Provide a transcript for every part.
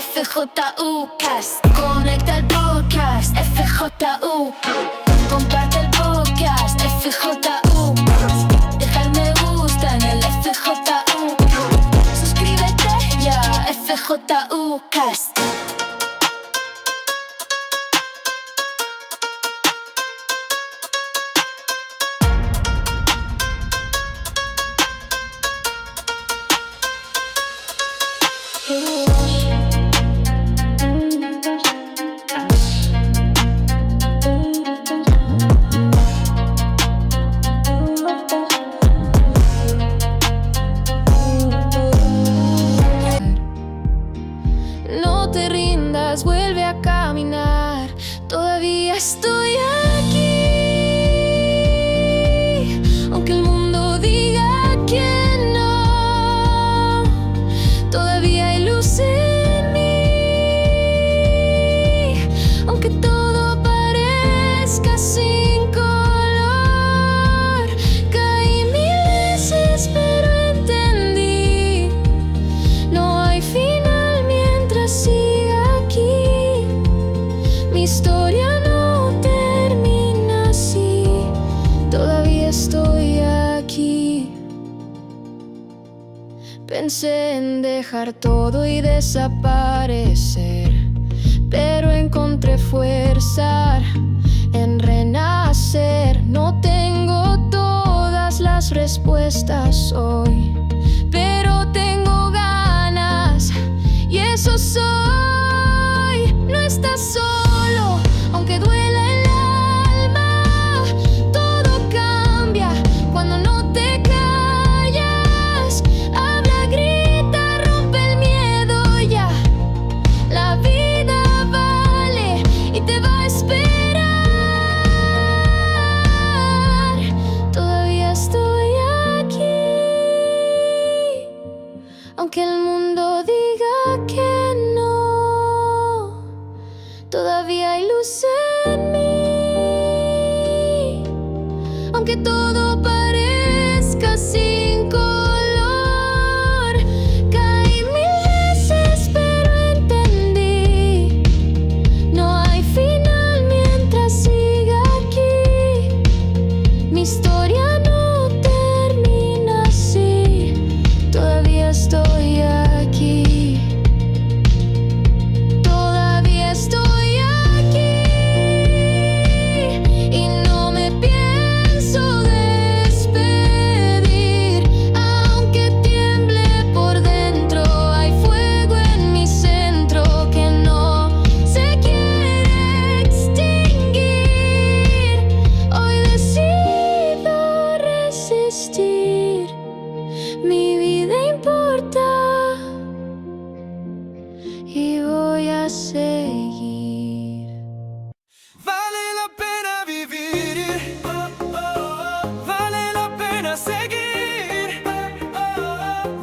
FJU Cast. Conecta el podcast, FJU. Comparte el podcast, FJU. Deja el me gusta en el FJU. Suscríbete ya, FJU Cast. No te rindas, vuelve a caminar. Todavía estoy aquí. Aunque el mundo diga que no, todavía hay luz en mí. Aunque todo parezca sin color, caí mil veces pero entendí. No hay final mientras siga aquí. Mi historia no termina así. Todavía estoy aquí. Pensé en dejar todo y desaparecer, pero encontré fuerza en renacer. No tengo todas las respuestas hoy, pero tengo ganas y eso soy. No estás solo, aunque duela el alma. Todo cambia cuando no te callas. Habla, grita, rompe el miedo ya. La vida vale y te va a esperar. Todavía estoy aquí. Aunque el mundo diga que no, todavía hay luz en mí. Aunque todo parezca sin color, caí mil veces pero entendí. No hay final mientras siga aquí. Mi historia no termina así. Todavía estoy aquí. Todavía estoy aquí. Y no me pienso despedir. Aunque tiemble por dentro, hay fuego en mi centro que no se quiere extinguir. Hoy decido resistir. Mi vida importa y voy a seguir. Vale la pena vivir, vale la pena seguir,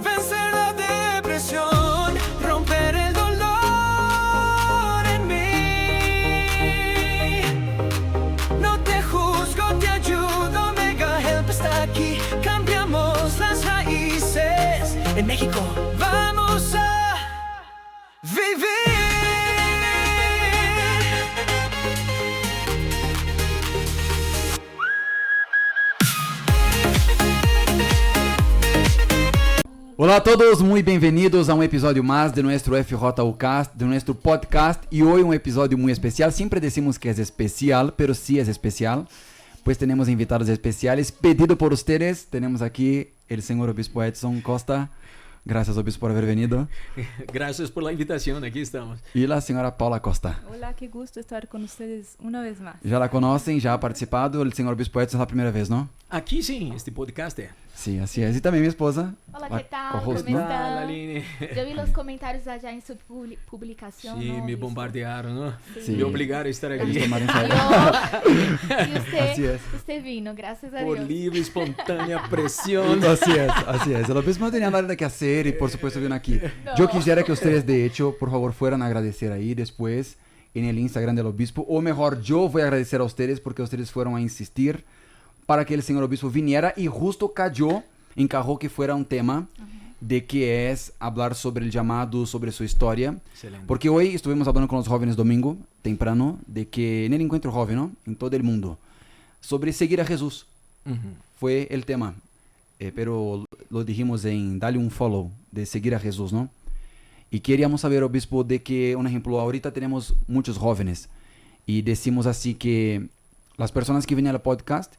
vencer la depresión, romper el dolor en mí. No te juzgo, te ayudo, Mega Help está aquí. Cambiamos las raíces en México. Vamos a vivir. Hola a todos, muy bienvenidos a un episodio más de nuestro FJU Cast, de nuestro podcast. Y hoy un episodio muy especial. Siempre decimos que es especial, pero sí es especial. Pues tenemos invitados especiales pedido por ustedes. Tenemos aquí el señor obispo Edson Costa. Gracias, obispo, por haber venido. Gracias por la invitación, aquí estamos. Y la señora Paula Costa. Hola, qué gusto estar con ustedes una vez más. Ya la conocen, ya ha participado. El señor obispo Edson es la primera vez, ¿no? Aquí sí, este podcast. Sí, así es. Y también mi esposa. Hola, la ¿qué tal? co-host, ¿Cómo ¿no? están? Hola, Aline. Yo vi los comentarios allá en su publicación. Sí, ¿no? me Listo. bombardearon, ¿no? Sí. Me obligaron a estar He aquí. visto María Y Isabel. usted, Así es. usted vino, gracias a Por Dios. libre, espontánea presión. Así es, así es. El obispo no tenía nada que hacer y por supuesto vino aquí. Yo quisiera que ustedes, de hecho, por favor, fueran a agradecer ahí después en el Instagram del obispo. O mejor, yo voy a agradecer a ustedes porque ustedes fueron a insistir para que el señor obispo viniera y justo encajó que fuera un tema de que es hablar sobre el llamado, sobre su historia. Excelente. Porque hoy estuvimos hablando con los jóvenes domingo, temprano, de que en el encuentro joven, ¿no? En todo el mundo, sobre seguir a Jesús. Fue el tema. Pero lo dijimos en Dale un Follow, de seguir a Jesús, ¿no? Y queríamos saber, obispo, de que, un ejemplo, ahorita tenemos muchos jóvenes y decimos así que las personas que vienen al podcast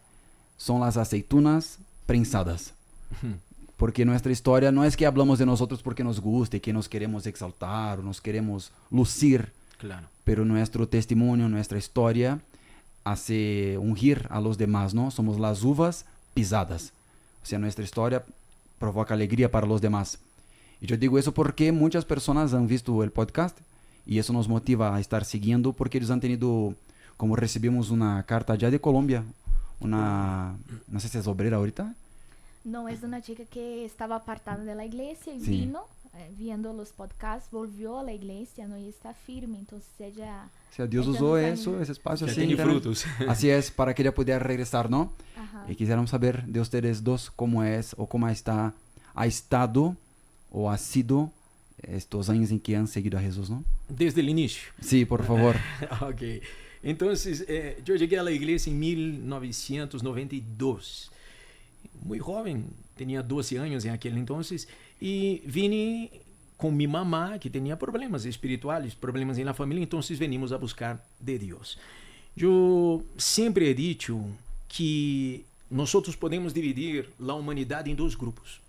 son las aceitunas prensadas. Porque nuestra historia no es que hablamos de nosotros porque nos guste, que nos queremos exaltar, nos queremos lucir, Claro. pero nuestro testimonio, nuestra historia hace ungir a los demás, ¿no? Somos las uvas pisadas. O sea, nuestra historia provoca alegría para los demás. Y yo digo eso porque muchas personas han visto el podcast y eso nos motiva a estar siguiendo porque ellos han tenido, como recibimos una carta ya de Colombia, no sé si es obrera ahorita. No, es una chica que estaba apartada de la iglesia y Sí. vino, viendo los podcasts, volvió a la iglesia, ¿no? Y está firme, entonces ella... O sea, Dios ella usó nos eso, anima. ese espacio Ya así. tiene internet. frutos. Así es, para que ella pudiera regresar, ¿no? Ajá. Y quisiéramos saber de ustedes dos cómo es o cómo ha estado o ha sido estos años en que han seguido a Jesús, ¿no? Desde el inicio. Sí, por favor. Ok. Entonces, yo llegué a la iglesia en 1992. Muy joven, tenía 12 años en aquel entonces. Y vine con mi mamá, que tenía problemas espirituales, problemas en la familia. Entonces venimos a buscar de Dios. Yo siempre he dicho que nosotros podemos dividir la humanidad en dos grupos.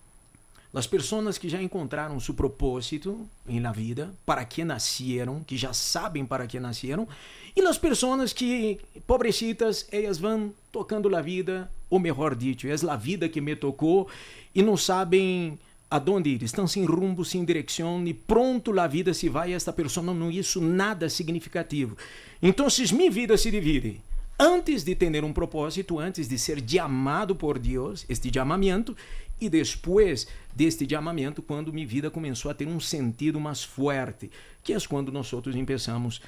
Las personas que já encontraram seu propósito em la vida, para que nasceram, que já sabem para que nasceram, e as pessoas que, pobrecitas, elas vão tocando a vida, ou melhor dito, é a vida que me tocou, e não sabem aonde ir, estão sem rumbo, sem direção, e pronto a vida se vai, e esta pessoa não isso nada significativo. Então, minha vida se divide. Antes de ter um propósito, antes de ser chamado por Deus, este chamamento, e depois deste chamamento, quando minha vida começou a ter um sentido mais forte, que é quando nós começamos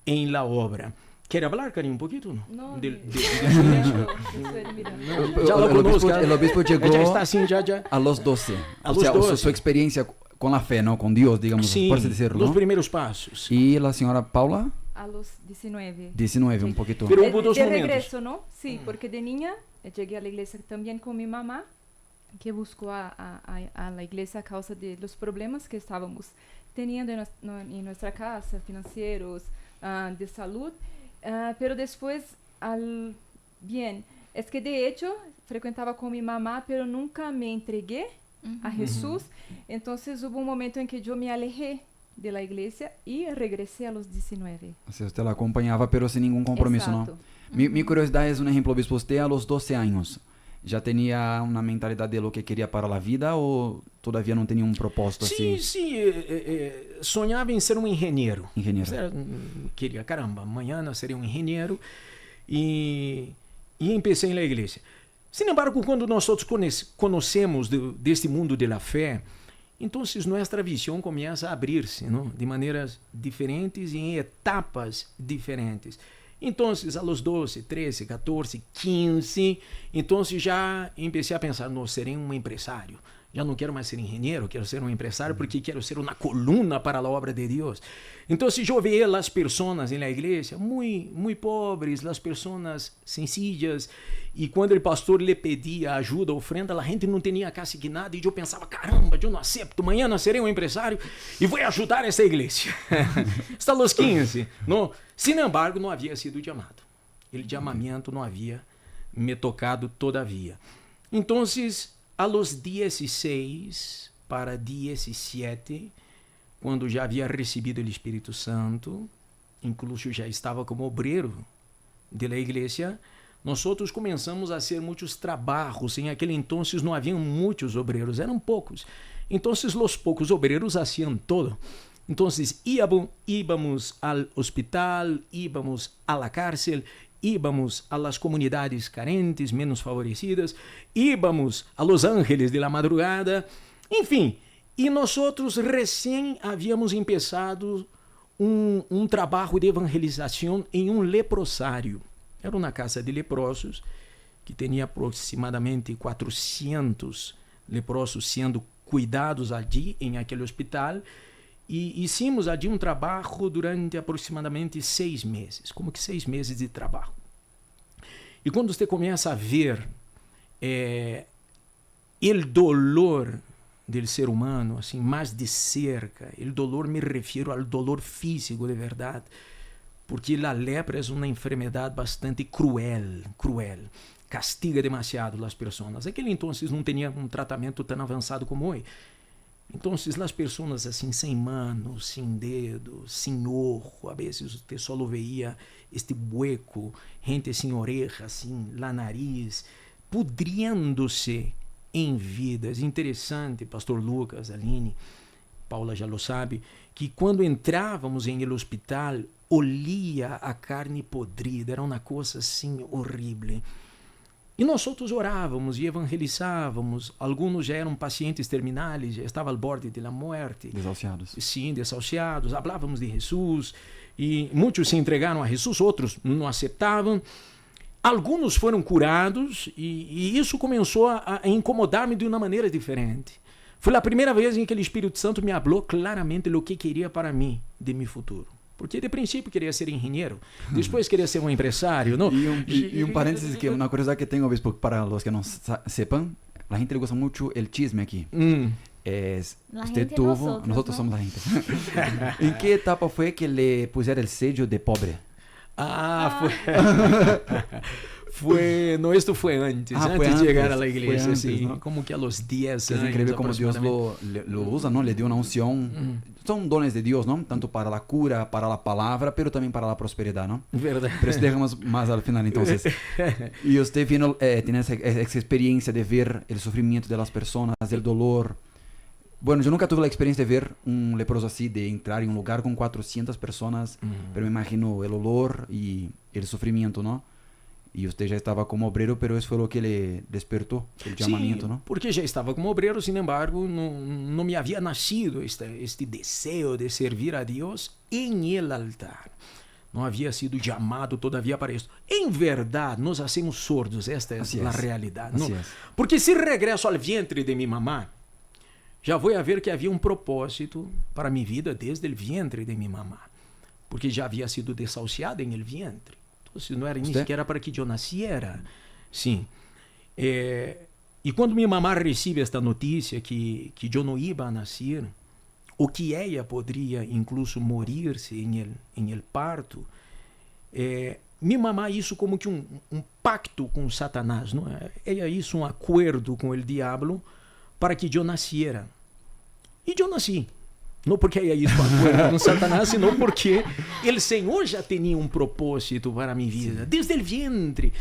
em la obra. ¿Quer falar, Karim, um pouquinho? No, De estoy mirando. Já lo conozco. El obispo llegó Já está assim, já. a los 12. A O los sea, 12. Su experiencia con la fe, ¿no? Con Dios, digamos, Sim, por así decirlo, os ¿no? primeiros passos. Y la señora Paula, A los 19. 19, un Sí. poquito. Pero hubo dos de momentos. regreso, ¿no? Sí, porque de niña llegué a la iglesia también con mi mamá, que buscó a la iglesia a causa de los problemas que estábamos teniendo en nuestra casa, financieros, de salud. Pero después, bien, es que de hecho frecuentaba con mi mamá, pero nunca me entregué a Jesús. Entonces hubo un momento en que yo me alejé de la iglesia y regresé a los 19. O sea, usted la acompañaba, pero sin ningún compromiso, Exacto. ¿no? Mi curiosidad es un ejemplo, obispo. ¿Usted a los 12 años ya tenía una mentalidad de lo que quería para la vida o todavía no tenía un propósito Sim, así? sim. Sonhava em ser um engenheiro. Engenheiro. Queria, caramba, amanhã serei um engenheiro. E empecé em la igreja. Sin embargo, quando nós conhecemos deste mundo de la fé, então nossa visão começa a abrir-se, não? De maneiras diferentes e em etapas diferentes. Então, a los 12, 13, 14, 15, então já comecei a pensar, não, serei um empresário. Já não quero mais ser engenheiro, quero ser um empresário porque quero ser uma coluna para a obra de Deus. Então, eu veia as pessoas na igreja muito pobres, as pessoas sencillas, e quando o pastor lhe pedia ajuda, ofrenda, a gente não tinha quase que nada, e eu pensava, caramba, eu não aceito, amanhã não serei um empresário e vou ajudar essa igreja. Está aos 15, não? Sin embargo, não havia sido chamado. O chamamento não havia me tocado todavia. Então, a los 16 para 17, quando já havia recebido o Espírito Santo, incluso já estava como obreiro da igreja, nós outros começamos a hacer muitos trabalhos. Em aquele entonces não haviam muitos obreiros, eram poucos. Então, os poucos obreiros haciam todo. Então, íbamos ao hospital, íbamos à la cárcel, íbamos a las comunidades carentes, menos favorecidas, íbamos a Los Ángeles de la madrugada, enfim. E nós outros recém havíamos começado um trabalho de evangelização em um leprosário. Era uma casa de leprosos que tinha aproximadamente 400 leprosos sendo cuidados ali, em aquele hospital, e hicimos ali um trabalho durante aproximadamente 6 meses, como que 6 meses de trabalho. E quando você começa a ver o dolor do ser humano, assim, mais de cerca, o dolor, me refiro ao dolor físico de verdade, porque a lepra é uma enfermidade bastante cruel, castiga demasiado as pessoas. Naquele entonces não tinha um tratamento tão avançado como hoje. Então, as pessoas assim, sem manos, sem dedos, sem ojo, a vezes você só veia este hueco, gente sem oreja, sem la nariz, pudriendo-se em vida. É interessante, pastor Lucas, Aline, Paula já lo sabe, que quando entrávamos em el hospital, olhia a carne podrida, era uma coisa assim horrível. E nós outros orávamos e evangelizávamos. Alguns já eram pacientes terminais, já estavam ao borde da morte. Desahuciados. Sim, desahuciados. Falávamos de Jesus e muitos se entregaram a Jesus, outros não aceitavam. Alguns foram curados e isso começou a incomodar-me de uma maneira diferente. Foi a primeira vez em que o Espírito Santo me falou claramente o que queria para mim de meu futuro. Porque de princípio queria ser engenheiro, depois queria ser um empresário, não? E um parênteses, que uma curiosidade que tenho, Bispo, para os que não sepan, a gente gosta muito el chisme aqui. Usted tuvo, nosotros somos la gente. ¿En qué etapa fue que le pusieron el sello de pobre? No, esto fue antes, antes de llegar a la iglesia, antes, sí, ¿no? Como que a los 10 años. Es increíble como Dios lo usa, ¿no? Le dio una unción. Son dones de Dios, ¿no? Tanto para la cura, para la palabra, pero también para la prosperidad, ¿no? Verdad. Pero eso dejamos más al final, entonces. Y usted vino, tiene esa experiencia de ver el sufrimiento de las personas, el dolor. Bueno, yo nunca tuve la experiencia de ver un leproso así, de entrar en un lugar con 400 personas, pero me imagino el olor y el sufrimiento, ¿no? Y usted ya estaba como obrero, pero eso fue lo que le despertó el llamamiento, ¿no? Porque ya estaba como obrero, sin embargo, no me había nacido este deseo de servir a Dios en el altar. No había sido llamado todavía para esto. En verdad, nos hacemos sordos, esta es la realidad, ¿no? Porque si regreso al vientre de mi mamá, já vou a ver que havia um propósito para minha vida desde o vientre de minha mamá, porque já havia sido desahuciada em el vientre. Então, não era nem sequer para que eu nasciera. Sim. E quando minha mamá recebe esta notícia que eu não ia nascer, ou que ela poderia incluso morir-se em el parto, minha mamá isso como que um pacto com Satanás, não é? Ela isso um acordo com o diabo para que eu nasciera. E eu nasci. Não porque é isso com Satanás, senão porque o Senhor já tinha um propósito para a minha vida, desde o vientre.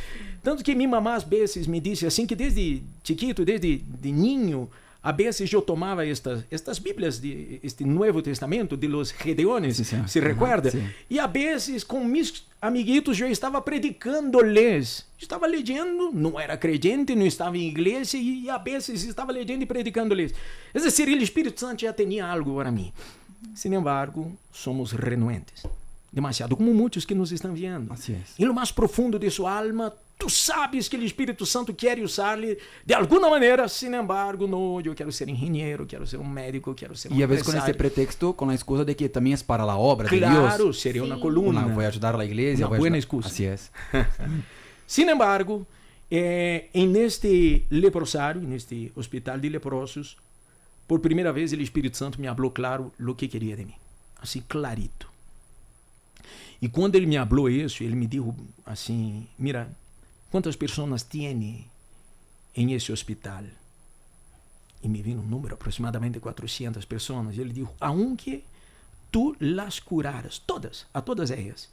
Tanto que minha mamá às vezes me disse assim, que desde chiquito, desde de niño, a vezes eu tomava estas Bíblias, este Novo Testamento, de los Gedeones, se recuerda? E a vezes com meus amiguitos eu estava predicando-lhes. Estava lendo, não era crente, não estava em igreja, e a vezes estava lendo e predicando-lhes. É dizer, o Espírito Santo já tinha algo para mim. Sin embargo, somos renuentes. Demasiado, como muitos que nos estão vendo. E no mais profundo de sua alma, tu sabes que o Espírito Santo quer usar-lhe de alguma maneira, sin embargo, no, eu quero ser engenheiro, quero ser um médico, quero ser um empresário. E a vezes com esse pretexto, com a excusa de que também é para a obra de Deus. Claro, seria uma coluna. Vou ajudar a igreja. Uma boa excusa. Assim é. Sin embargo, neste leprosário, neste hospital de leprosos, por primeira vez o Espírito Santo me falou claro o que queria de mim. Assim, clarito. E quando ele me falou isso, ele me disse assim, mira, quantas pessoas tem em esse hospital? E me veio um número, aproximadamente 400 pessoas. Ele disse, aunque tu las curaras, a todas elas,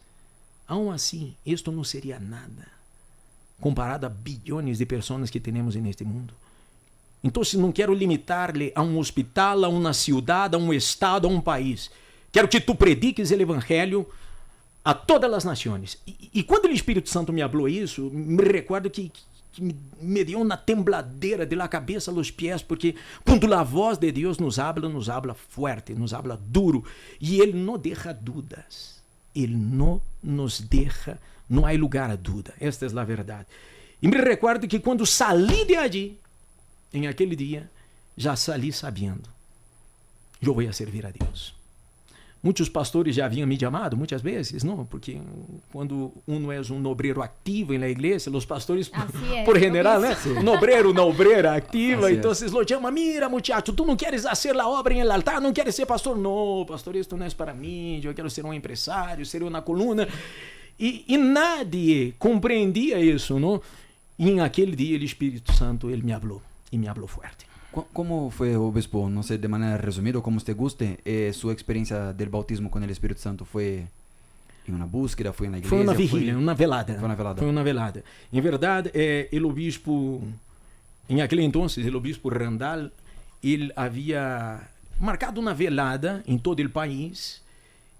aún assim, isto não seria nada, comparado a bilhões de pessoas que temos neste mundo. Então, não quero limitar-lhe a um hospital, a uma cidade, a um estado, a um país. Quero que tu prediques o evangelho a todas as nações. E quando o Espírito Santo me falou isso, me recordo que me deu uma tembladeira de la cabeça aos pés, porque quando a voz de Deus nos habla fuerte, nos habla duro, e Ele não deixa dúvidas. Ele não nos deixa, não há lugar a dúvida. Esta é a verdade. E me recordo que quando saí de allí, em aquele dia, já salí sabendo, eu vou servir a Deus. Muitos pastores já haviam me chamado muitas vezes, não? Porque quando uno é um obreiro ativo na igreja, os pastores, por general, né? Uma obreira ativa, então lo chamam, mira, muchacho, tu não queres fazer a obra em el altar, não queres ser pastor? Não, pastor, isto não é para mim, eu quero ser um empresário, ser uma coluna. E nadie compreendia isso, não? E em aquele dia, o Espírito Santo, ele me falou, e me falou forte. ¿Cómo fue, obispo? No sé, de manera resumida, o como usted guste, su experiencia del bautismo con el Espíritu Santo fue en una búsqueda, fue en la iglesia? Foi uma vigília, uma velada. Foi uma velada. Foi uma velada. Em verdade, o obispo, em aquele entonces, o obispo Randall, ele havia marcado uma velada em todo o país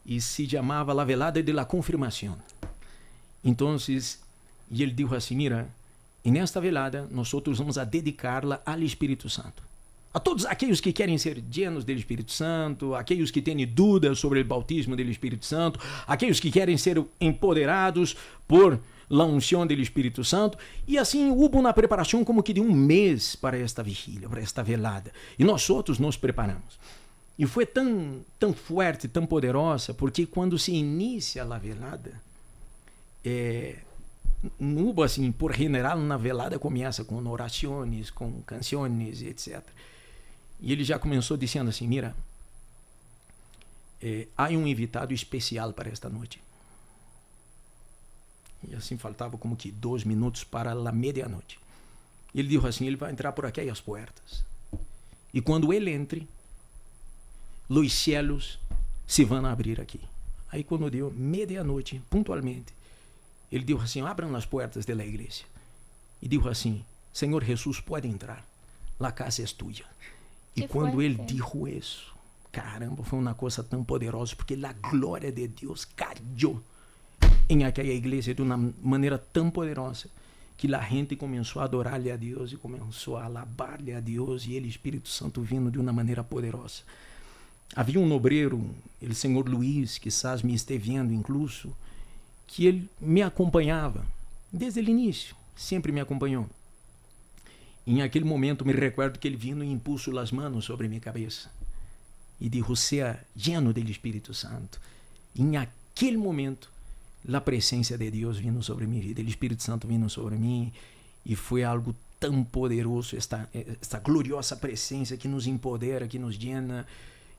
e se chamava a velada de la confirmação. Então, e ele disse assim, mira, e nesta velada, nós vamos a dedicá-la ao Espírito Santo. A todos aqueles que querem ser llenos do Espírito Santo, aqueles que têm dúvidas sobre o bautismo do Espírito Santo, aqueles que querem ser empoderados por la unção do Espírito Santo. E assim, houve uma preparação como que de um mês para esta vigília, para esta velada. E nós outros nos preparamos. E foi tão forte, tão poderosa, porque quando se inicia a velada, não hubo assim, por general, na velada começa com orações, com canções, etc. E ele já começou dizendo assim, mira, há um invitado especial para esta noite. E assim faltava como que 2 minutos para a meia-noite. Ele disse assim, ele vai entrar por aquelas portas. E quando ele entre, os céus se vão abrir aqui. Aí quando deu meia-noite, pontualmente, ele disse assim, abram as portas da igreja. E disse assim, Senhor Jesus, pode entrar. A casa é tua. E quando ele disse isso, caramba, foi uma coisa tão poderosa, porque a glória de Deus caiu em aquela igreja de uma maneira tão poderosa, que a gente começou a adorar-lhe a Deus e começou a alabar-lhe a Deus, e ele, Espírito Santo, vindo de uma maneira poderosa. Havia um obreiro, o senhor Luiz, que quizás me esteve vendo incluso, que ele me acompanhava desde o início, sempre me acompanhou. E em aquele momento me recordo que ele vindo e impulso as mãos sobre minha cabeça e disse, você é lleno do Espírito Santo. E em aquele momento, a presença de Deus vindo sobre minha vida, o Espírito Santo vindo sobre mim, e foi algo tão poderoso, esta gloriosa presença que nos empodera, que nos llena.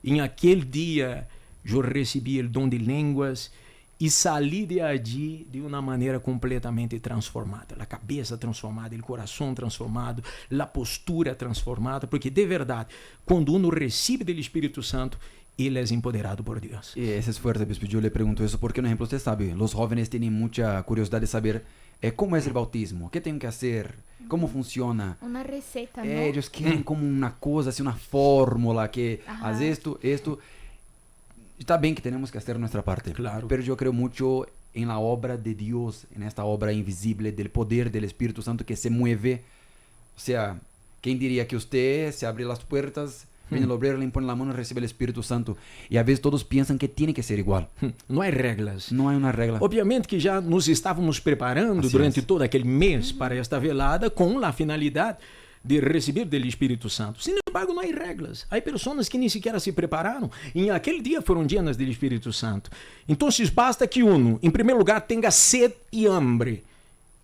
E em aquele dia, eu recebi o dom de línguas, e saí de allí de uma maneira completamente transformada. A cabeça transformada, o coração transformado, a postura transformada, porque de verdade, quando uno recebe do Espírito Santo, ele é empoderado por Deus. Y ese es fuerte, bispo. Yo le pregunto eso porque, por ejemplo, usted sabe, los jóvenes tienen mucha curiosidad de saber cómo es el bautismo, qué tengo que hacer, cómo funciona. Una receta, ¿no? Ellos quieren como una cosa, así, una fórmula que haz esto. Está bien que tenemos que hacer nuestra parte, claro, pero yo creo mucho en la obra de Dios, en esta obra invisible del poder del Espíritu Santo que se mueve. O sea, ¿quién diría que usted se abre las puertas, viene el obrero, le impone la mano y recibe el Espíritu Santo? Y a veces todos piensan que tiene que ser igual. Não há regras. No hay una regla. Obviamente que já nos estávamos preparando durante todo aquele mês para esta velada com a finalidade de receber do Espírito Santo. Sin embargo, não há regras. Há pessoas que nem sequer se prepararam e naquele dia foram llenas do Espírito Santo. Então, basta que uno, em primeiro lugar, tenha sede e hambre.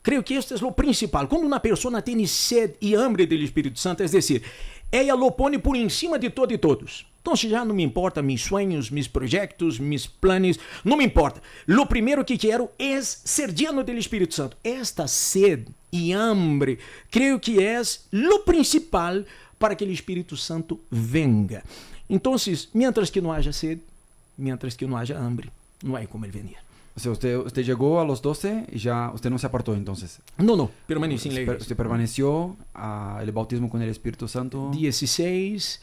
Creio que este é o principal. Quando uma pessoa tem sede e hambre do Espírito Santo, é decir, ela lo põe por em cima de todo e todos. Então, já não me importa meus sonhos, meus projetos, meus planos, não me importa. Lo primeiro que quero é ser lleno do Espírito Santo. Esta sede e hambre, creio que é lo principal para que o Espírito Santo venga. Então, mientras que não haja sede, mientras que não haja hambre, não há como ele venir. O sea, usted llegó a los 12 y ya usted no se apartó entonces. No, permanecí en la iglesia. Usted permaneció el bautismo con el Espíritu Santo. 16,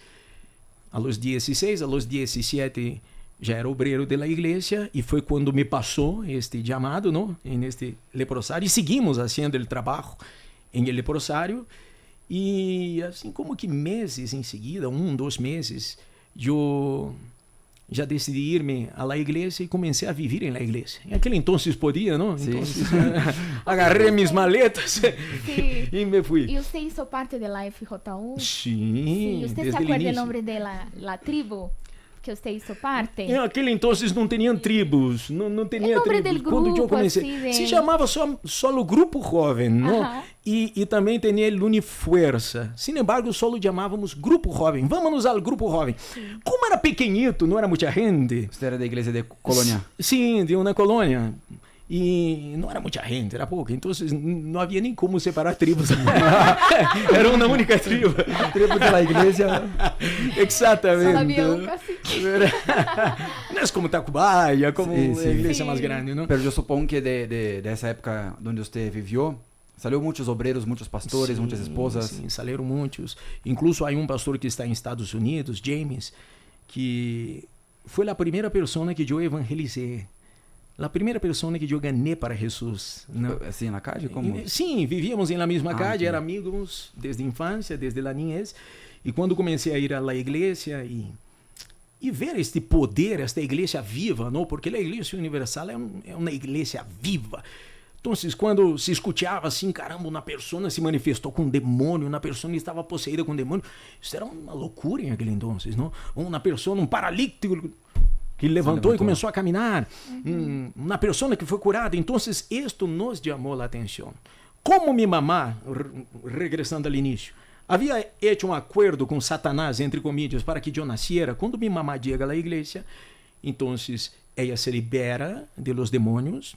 a los 17 já era obreiro da igreja e foi quando me passou este chamado, ¿no? En este leprosário, e seguimos haciendo el trabajo en el leprosário, e assim como que meses em seguida, 2 meses, eu já decidi irme à la igreja e comecei a viver em la igreja. Em aquele entonces podia, não? Sim. Então, agarrei minhas maletas Sí. e me fui. ¿Y usted hizo parte de la FJU? Sim, Sí. ¿Usted se desde o acuerda el início. nombre de la tribu que usted hizo parte? Em aquele entonces não tinham tribos, não tinha O nome tribos. del Quando eu grupo, comecei, assim, de- se chamava só o grupo jovem, não? Ajá. E também tinha el Unifuerza. Sin embargo, só o chamávamos grupo jovem. Vamos ao grupo jovem. Como era pequenito, não era muita gente. Você era da igreja de Colônia. Sim, de uma colônia. E não era muita gente, era pouca. Então não havia nem como separar tribos. Era uma única tribo. A tribo da igreja. Exatamente. Solo había un cacique. Não é como Tacubaya, como Sim, sim. a igreja Sim. mais grande, não? Pero yo supongo que dessa época onde você viveu, saiu muitos obreiros, muitos pastores, muitas esposas. Sim, saíram muitos. Incluso há um pastor que está em Estados Unidos, James, que foi a primeira pessoa que eu evangelizei. A primeira pessoa que eu ganhei para Jesus. Não? Assim, na calle? Como? Sim, vivíamos em la mesma Ah, calle, entendi. éramos amigos desde a infância, desde a niñez. E quando comecei a ir à igreja e ver este poder, esta igreja viva, não? Porque a igreja universal é uma igreja viva. Então, quando se escutava assim, caramba, uma pessoa se manifestou com um demônio, uma pessoa estava possuída com um demônio, isso era uma loucura em aquele entonces, não? Uma pessoa, um paralítico que levantou e começou a caminhar, uma pessoa que foi curada. Então, isto nos chamou a atenção. Como minha mamá, regressando ao início, havia hecho um acordo com Satanás, entre comillas, para que eu nasciera. Quando minha mamá chega à igreja, então ela se libera de los demônios,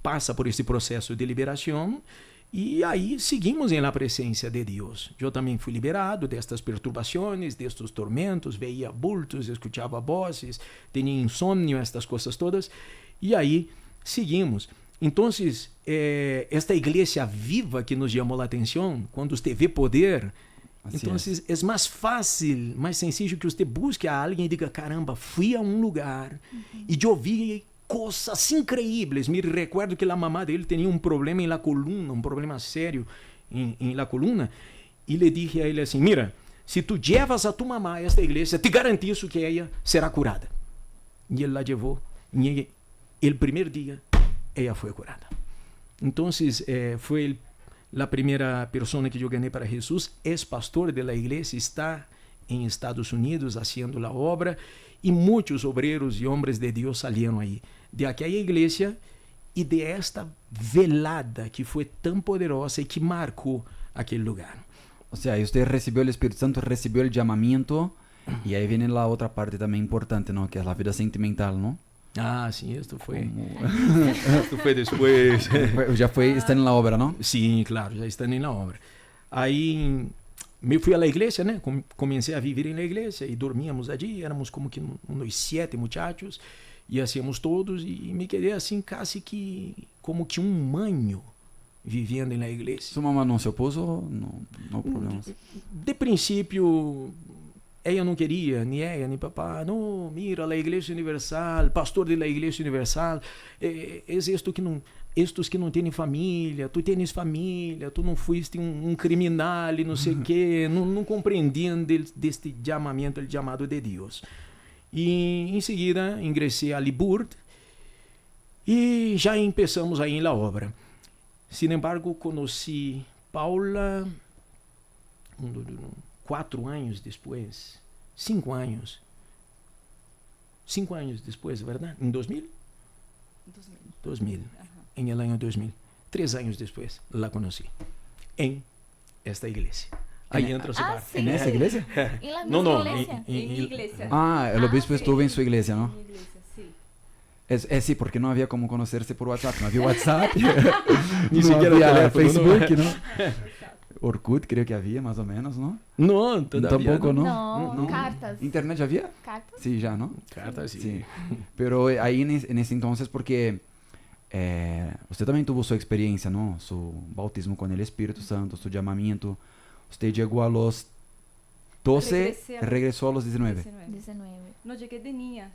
passa por esse processo de liberação e aí seguimos em la presença de Deus. Eu também fui liberado destas perturbações, destes tormentos, veia bultos, escutava vozes, tinha insônio, estas coisas todas, e aí seguimos. Então, esta igreja viva que nos chamou a atenção, quando você vê poder, Assim então é mais fácil, mais sencillo que você busque a alguém e diga, caramba, fui a um lugar e eu vi coisas increíbles. Me recuerdo que a mamá dele tinha um problema em la coluna, um problema sério em la coluna, e le dije a ele assim, mira, se tu llevas a tu mamá a esta igreja, te garantizo que ella será curada. E ele la llevou, e el primer dia, ella foi curada. Então, foi a primeira pessoa que eu ganhei para Jesus, é pastor da igreja, está em Estados Unidos haciendo a obra, e muitos obreiros e homens de Deus saíram aí de aquela igreja e de esta velada que foi tão poderosa e que marcou aquele lugar. O sea, y usted recibió el Espíritu Santo, recibió el llamamiento, y ahí viene la otra parte también importante, ¿no? Que es la vida sentimental, ¿no? Ah, sim, isto foi. Como- Isto foi depois. Ya fue, está en la obra, ¿no? Sim, claro, já estando na obra. Aí me fui à igreja, né? Comecei a viver na igreja e dormíamos allí. Éramos como que uns 7 muchachos e hacíamos todos e me quedei assim, quase que como que um manho vivendo na igreja. ¿Su mamá no se opuso? No, no problemas. De princípio, ela não queria, nem ela, nem papá. Não, mira, a Igreja Universal, pastor da Igreja Universal, é isto que não, estes que não têm família, tu tens família, tu não fuiste um criminal e não sei o quê, não compreendiam deste chamamento, o chamado de Deus. E em seguida ingressei a Liburt e já começamos aí na obra. Sin embargo, conheci Paula 4 anos depois, 5 anos. 5 anos depois, verdade? Em 2000? 2000. Em el año 2000. 3 anos depois, la conheci. Em esta igreja. Aí entra su Ah, parte. sí. ¿En esa iglesia? ¿En la No, misma no, iglesia? En mi iglesia. Ah, el obispo estuvo en su iglesia, En ¿no? mi iglesia, sí. Sí, porque no había como conocerse por WhatsApp. No había WhatsApp. Ni no siquiera había teléfono, ¿no? Facebook, ¿no? Orkut creo que había, más o menos, ¿no? Não, todavía Tampoco, ¿no? No, cartas. ¿Internet ya había? ¿Cartas? Sí, ya, ¿no? Carta, sim. Sí. Pero ahí en ese entonces, porque usted también tuvo su experiencia, ¿no? Su bautismo con el Espíritu Santo, su llamamiento. Usted llegó a los 12, regresó a los 19. 19. No, llegué de niña,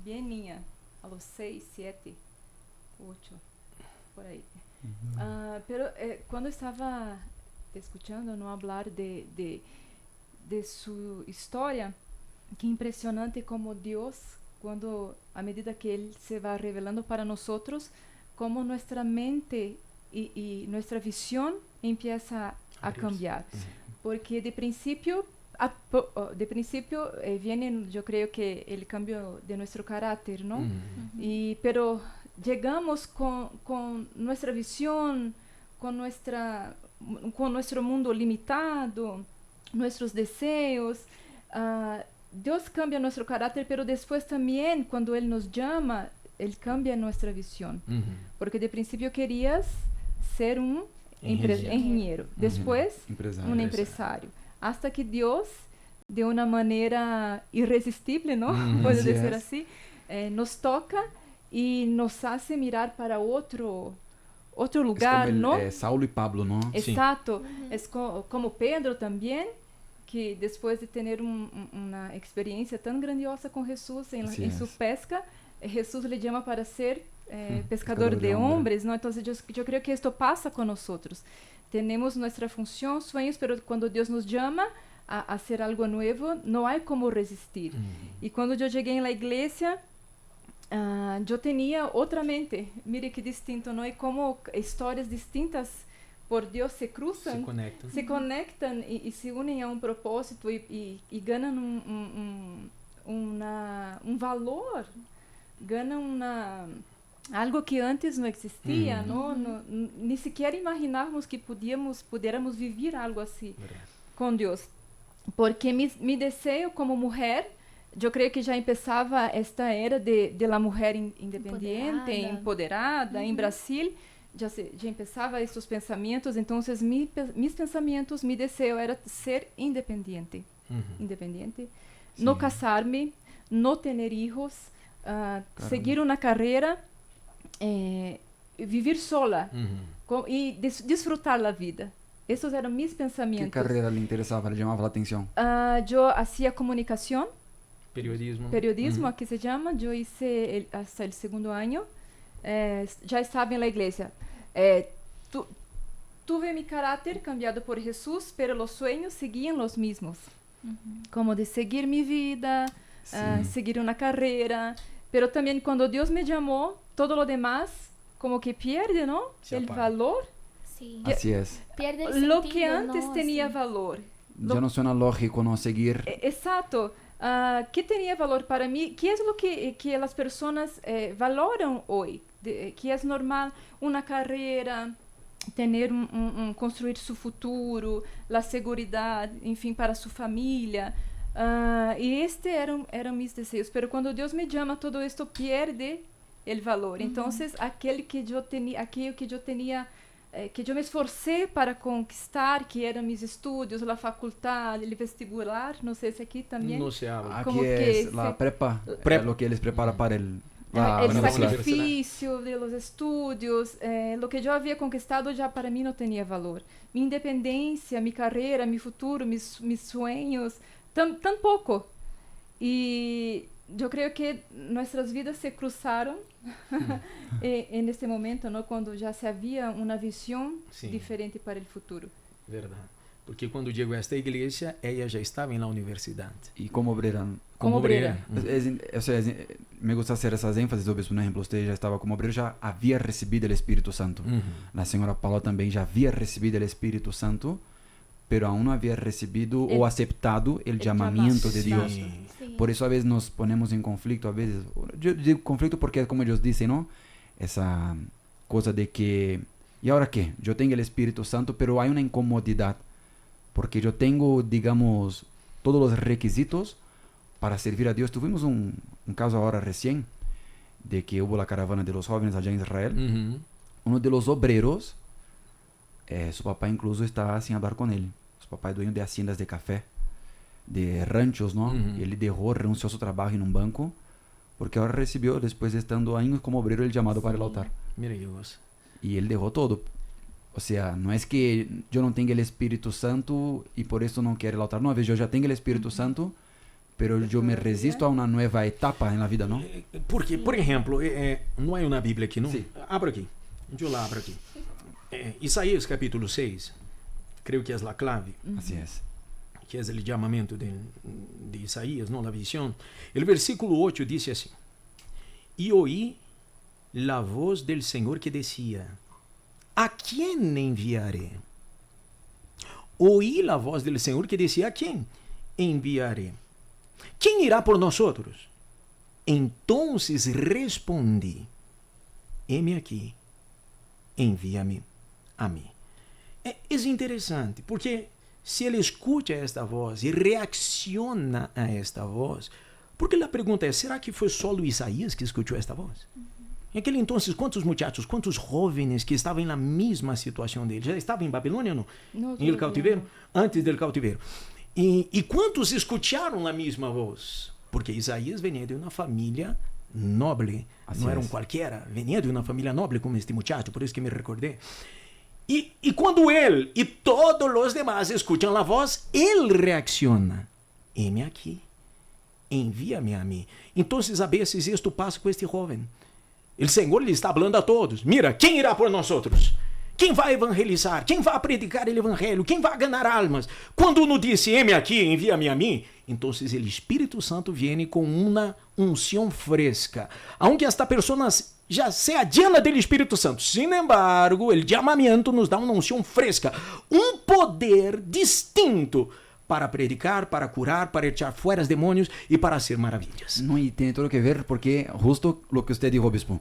bien niña, a los 6, 7, 8, por ahí. Pero cuando estaba escuchando no hablar de su historia, que impresionante como Dios quando a medida que Ele se vai revelando para nós, como nossa mente e nossa visão empieza a cambiar. Porque de princípio viene, eu creio que el cambio de nosso caráter, ¿no? Pero llegamos con nuestra visión, con nuestro mundo limitado, nuestros deseos. Dios cambia nuestro carácter, pero después también cuando Él nos llama, Él cambia nuestra visión. Porque de principio querías ser un ingeniero, después un empresario. Hasta que Dios, de una manera irresistible, ¿no? Puede decir así, nos toca y nos hace mirar para otro lugar, ¿no? Saulo y Pablo, ¿no? Exacto. Es como Pedro también, que después de tener una experiencia tan grandiosa con Jesús en su pesca, Jesús le llama para ser pescador de hombres, ¿no? Entonces yo creo que esto pasa con nosotros. Tenemos nuestra función, sueños, pero cuando Dios nos llama a hacer algo nuevo, no hay como resistir. Y cuando yo llegué en la iglesia, yo tenía otra mente. Mire qué distinto, ¿no? Y cómo historias distintas por Dios se cruzan, se conectan y se unen a un propósito y ganan un valor, ganan algo que antes não existia, ni siquiera imaginávamos que pudiéramos vivir algo assim com Deus. Porque mi deseo como mulher, eu creio que já começava esta era de la mujer independiente, empoderada. Em Brasil já começava esses pensamentos. Então, mis pensamentos, mi deseo era ser independiente, não casar-me, não ter hijos, seguir uma carreira, vivir sola e disfrutar da vida. Esses eram mis pensamentos. Que carreira lhe interessava, lhe chamava a atenção? Eu fazia comunicação. Periodismo. Aqui se chama. Eu hice hasta o segundo ano. Já estava na igreja. Tuve mi caráter cambiado por Jesus, pero los sueños seguían los mismos. Como de seguir mi vida, seguir una carrera. Pero también cuando Dios me llamó, todo lo demás como que pierde, ¿no? El valor. Sí. Así es. Pierde el sentido, Lo que antes ¿no? tenía Sí. valor. Ya no suena lógico no seguir. Exacto. ¿Qué tenía valor para mí? ¿Qué es lo que las personas valoran hoy? Que es normal una carrera, tener construir su futuro, la seguridad, en fin, para su familia. Y eran mis deseos. Pero cuando Dios me llama, todo esto pierde el valor. Entonces, aquello que yo tenía, que yo me esforcé para conquistar, que eran mis estudios, la facultad, el vestibular, no sé si aquí también. No se habla. Como Aquí que es la se- prepa, lo que les prepara para la el universidad. sacrificio de los estudios, lo que yo había conquistado ya para mí no tenía valor. Mi independencia, mi carrera, mi futuro, mis sueños, tampoco. Y yo creo que nuestras vidas se cruzaron en este momento, ¿no? Cuando ya se había una visión Sí. diferente para el futuro. Verdade. Porque quando chegou a esta igreja, ela já estava na universidade. Y como obrera. Como obrera. Me gusta hacer esas énfasis, obispo. Por ejemplo, usted ya estaba como obrero, ya había recibido el Espíritu Santo. La señora Paula también ya había recibido el Espíritu Santo, pero aún no había recibido o aceptado el llamamiento de Dios. Sí. Sí. Por eso a veces nos ponemos en conflicto, a veces. Yo digo conflicto porque es como ellos dicen, ¿no? Esa cosa de que, ¿y ahora qué? Yo tengo el Espíritu Santo, pero hay una incomodidad. Porque yo tengo, digamos, todos los requisitos para servir a Dios. Tuvimos un caso ahora recién, de que hubo la caravana de los jóvenes allá en Israel. Uno de los obreros, su papá incluso estaba sin hablar con él. Su papá es dueño de haciendas de café, de ranchos, ¿no? Y él dejó, renunció a su trabajo en un banco, porque ahora recibió, después de estando años como obrero, el llamado para el altar. Mira Deus. Y él dejó todo. O sea, no es que yo no tenga el Espíritu Santo y por eso no quiero el altar. No, a veces yo ya tengo el Espíritu Santo, pero yo me resisto a una nueva etapa en la vida, ¿no? Porque, por exemplo, não é na Bíblia aqui, não? Sim. Abra aqui. Eu lá abro aqui. Isaías capítulo 6, creio que é a clave. Así es. que é o chamamento de Isaías, não, a visão. O versículo 8 diz assim: E oí la voz del Senhor que decía: ¿A quién enviaré? Oí la voz del Senhor que decía: ¿A quién enviaré? ¿Quién irá por nosotros? Entonces respondí: heme aqui, envia-me a mim. É interessante, porque se ele escuta esta voz e reacciona a esta voz, porque a pergunta é: será que foi só Isaías que escutou esta voz? Em aquele entonces, quantos muchachos, quantos jovens que estavam na mesma situação dele? Já estavam em Babilônia ou não? Em el cautiveiro? Antes do cautiveiro. E quantos escutaram a mesma voz? Porque Isaías venia de uma família nobre, Assim não era um qualquer, venia de uma família nobre como este muchacho, por isso que me recordei. E quando ele e todos os demais escutam a voz, ele reacciona: heme aqui, envia-me a mim. Então, a vezes, isto passa com este jovem. O Senhor lhe está falando a todos: mira, quem irá por nós outros? Quem vai evangelizar? Quem vai predicar o evangelho? Quem vai ganhar almas? Quando uno disse: heme aqui, envia-me a mim, então o Espírito Santo vem com uma unção fresca, aunque esta pessoa já seja llena do Espírito Santo. Sin embargo, o chamamento nos dá uma unção fresca, um poder distinto para predicar, para curar, para echar fora os demônios e para hacer maravilhas. No, y tiene todo que ver porque justo lo que usted dijo, obispo,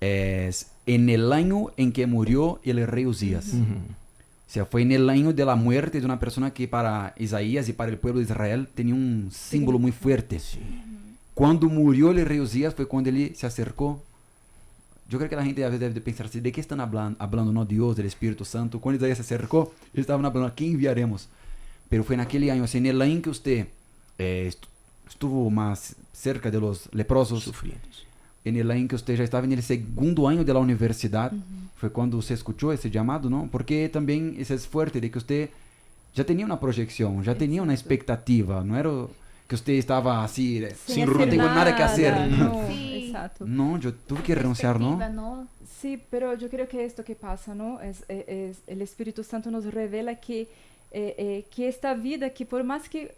es en el año en que murió el rey Uzías. O sea, fue en el año de la muerte de una persona que para Isaías y para el pueblo de Israel tenía un símbolo muy fuerte. Cuando murió el rey Uzías fue cuando él se acercó. Yo creo que la gente a veces debe pensar así: ¿de qué están hablando? No, Dios, del Espíritu Santo. Cuando Isaías se acercó, ellos estaban hablando: ¿a quién enviaremos? Pero fue en aquel año, así, en el año que usted estuvo más cerca de los leprosos, Sufridos. en el año que usted ya estaba en el segundo año de la universidad, fue cuando usted escuchó ese llamado, ¿no? Porque también eso es fuerte, de que usted ya tenía una proyección, ya tenía una expectativa, no era que usted estaba así, Sin no hacer tengo nada que hacer. No, Sí. exacto. No, yo tuve que renunciar, ¿no? Perspectiva, ¿no? Sí, pero yo creo que esto que pasa, ¿no? Es el Espíritu Santo nos revela que esta vida, que por más que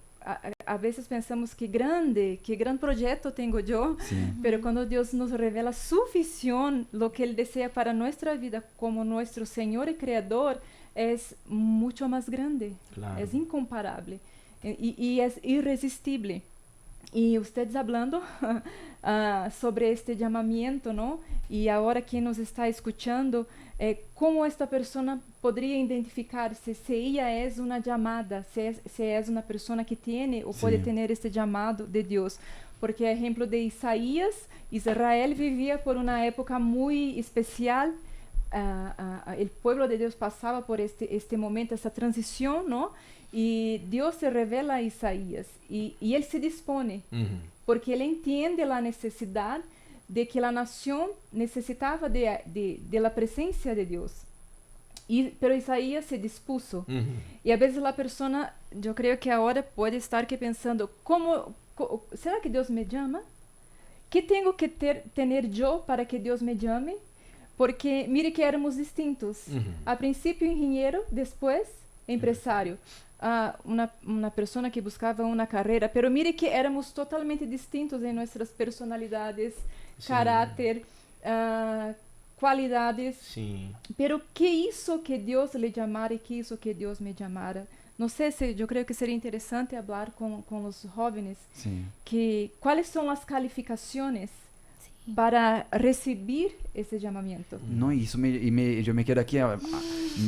a veces pensamos que gran proyecto tengo yo, Sí. pero cuando Dios nos revela su visión, lo que Él desea para nuestra vida como nuestro Señor y Creador, es mucho más grande, Claro. es incomparable y es irresistible. Y ustedes hablando sobre este llamamiento, ¿no? Y ahora quien nos está escuchando, cómo esta persona podría identificarse si ella es una llamada, si es una persona que tiene o puede tener este llamado de Dios. Porque, ejemplo de Isaías, Israel vivía por una época muy especial. El pueblo de Dios pasaba por este momento, esta transición, ¿no? Y Dios se revela a Isaías y él se dispone, porque él entiende la necesidad de que la nación necesitaba de la presencia de Dios. Pero Isaías se dispuso. Y a veces la persona, yo creo que ahora puede estar que pensando, ¿será que Dios me llama? ¿Qué tengo que tener yo para que Dios me llame? Porque mire que éramos distintos. A principio ingeniero, después empresário. Uma pessoa que buscava uma carreira, pero mire que éramos totalmente distintos em nossas personalidades, caráter, qualidades. Sim. Pero que hizo que Deus lhe chamara e que hizo que Deus me chamara? Não sei se eu creio que seria interessante falar com os jovens que quais são as qualificações para recibir esse chamamento. No, y yo me quedo aquí,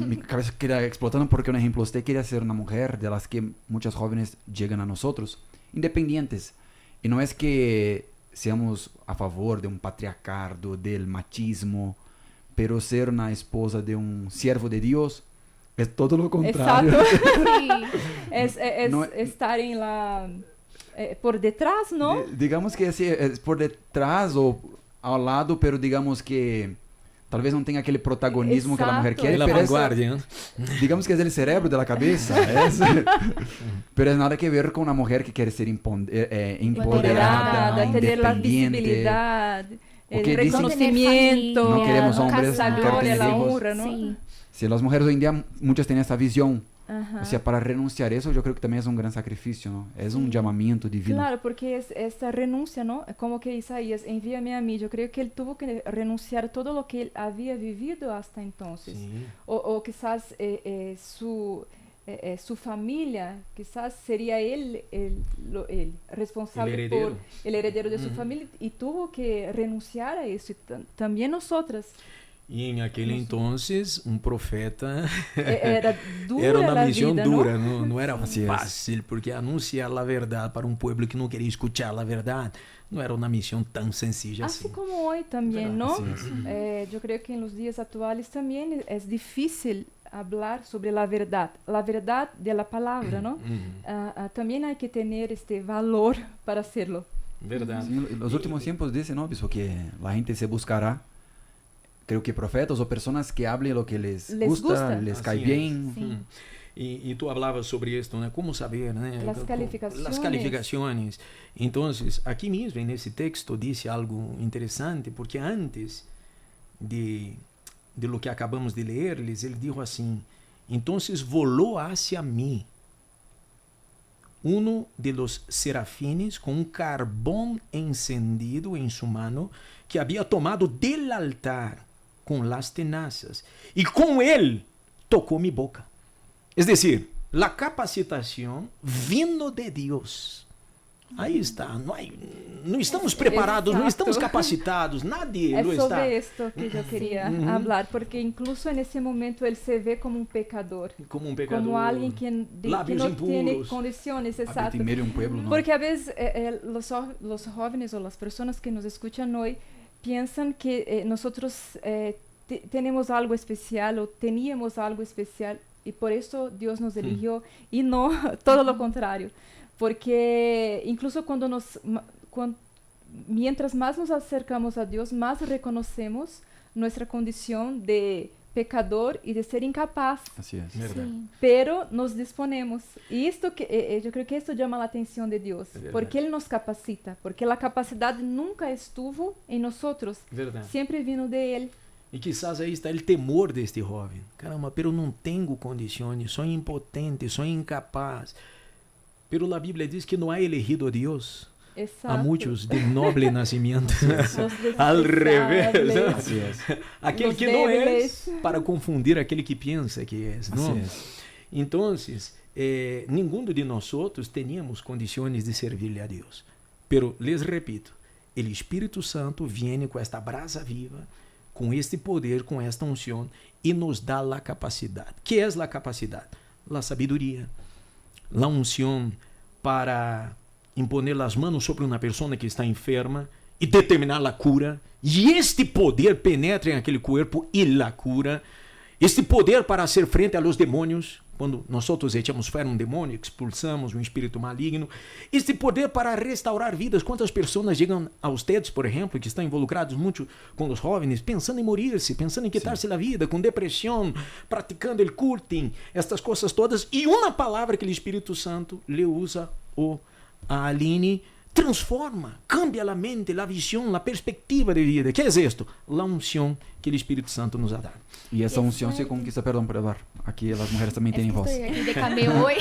mi cabeza queda explotando porque, un ejemplo, usted quiere ser una mujer de las que muchas jóvenes llegan a nosotros, independientes. Y no es que seamos a favor de un patriarcado, del machismo, pero ser una esposa de un siervo de Dios es todo lo contrario. Exacto. No, estar en la... por detrás, ¿no? Digamos que es por detrás o al lado, pero digamos que tal vez no tenga aquele protagonismo que la mujer quiere. La pero vanguardia, ¿no? Digamos que es el cerebro de la cabeza. Pero es nada que ver con una mujer que quiere ser empoderada, tener la independiente. visibilidad, el Porque dicen- reconocimiento, No queremos hombres, la no gloria, queremos la hijos. honra, ¿no? Sí. Si las mujeres hoy en día, muchas tienen esta visión. Ajá. O sea, para renunciar eso yo creo que también es un gran sacrificio, ¿no? Es un llamamiento divino. Claro, porque esta renuncia, ¿no? Como que Isaías, envíame a mí. Yo creo que él tuvo que renunciar todo lo que él había vivido hasta entonces. Sim. O quizás su familia, quizás sería él el responsable El heredero. por el heredero de su Ujú. familia y tuvo que renunciar a eso. Y también nosotras. E em aquele entonces, um profeta Era dura era uma la missão vida, dura, ¿no? não era Assim é. fácil, porque anunciar a verdade para um povo que não queria escutar a verdade não era uma missão tão sencilla Así assim. como hoy también, ¿no? Así es. Yo creo que en los días actuales también es difícil hablar sobre la verdad de la palabra, ¿no? También hay que tener este valor para hacerlo. Verdade. Sí, en los últimos tiempos dicen, ¿no, obispo? Que la gente se buscará, creo que profetas o personas que hablen lo que les gusta, les Así cae es. bien. Sim. E tu hablabas sobre esto, né? Como saber, né? Las calificaciones. Las calificaciones. Entonces, aquí mismo en ese texto dice algo interesante, porque antes de lo que acabamos de leerles, ele dijo assim: entonces voló hacia mí uno de los serafines con un carbón encendido en su mano que había tomado del altar con las tenazas, y con él tocó mi boca. Es decir, la capacitación vino de Dios. Aí está, não estamos preparados, não Exacto. estamos capacitados, nadie Es lo está. sobre esto que yo quería hablar, porque incluso en ese momento él se ve como un pecador, Como um pecador, como alguien que lábios no tiene impuros. condiciones, Habita exacto. en medio de un pueblo, ¿no? Porque a veces los jóvenes o las personas que nos escuchan hoy piensan que nosotros tenemos algo especial o teníamos algo especial y por eso Dios nos eligió y no todo lo contrario. Porque incluso mientras más nos acercamos a Dios, más reconocemos nuestra condición de pecador y de ser incapaz. Así es. Verdade. Sim. Pero nos disponemos. Y esto yo creo que esto llama la atención de Dios, verdad. porque Él nos capacita, porque la capacidad nunca estuvo en nosotros, Verdade. siempre vino de Él. E quizás aí está o temor deste jovem. Caramba, pero eu não tenho condições, sou impotente, sou incapaz. Pero a Bíblia diz que não há elegido a Deus. Exacto. Há muitos de nobre nascimento. Los Al revés. desechables, Así es. Aquele Los que não é, débiles. para confundir aquele que pensa que é. Não? Así es. Então, nenhum de nós outros teníamos condições de servir a Deus. Pero, les repito, o Espírito Santo vem com esta brasa viva, com este poder, com esta unção, e nos dá a capacidade. Que é a capacidade? A sabedoria, a unção para imponer as mãos sobre uma pessoa que está enferma e determinar a cura. E este poder penetra em aquele corpo e a cura. Este poder para hacer frente a los demônios, quando nós echamos fora um demônio, expulsamos um espírito maligno. Este poder para restaurar vidas. Quantas pessoas chegam a ustedes, por exemplo, que estão involucrados muito com os jovens, pensando em morir-se, pensando em quitar-se a vida, com depressão, praticando o culting, estas coisas todas. E uma palavra que o Espírito Santo lhe usa, a Aline, transforma, cambia a mente, a visão, a perspectiva de vida. Que é isto? A unção que o Espírito Santo nos ha dado. Y esa unción se Exacto. conquista, perdón por hablar. Aquí las mujeres también Es tienen que voz. estoy aquí de cameo hoy.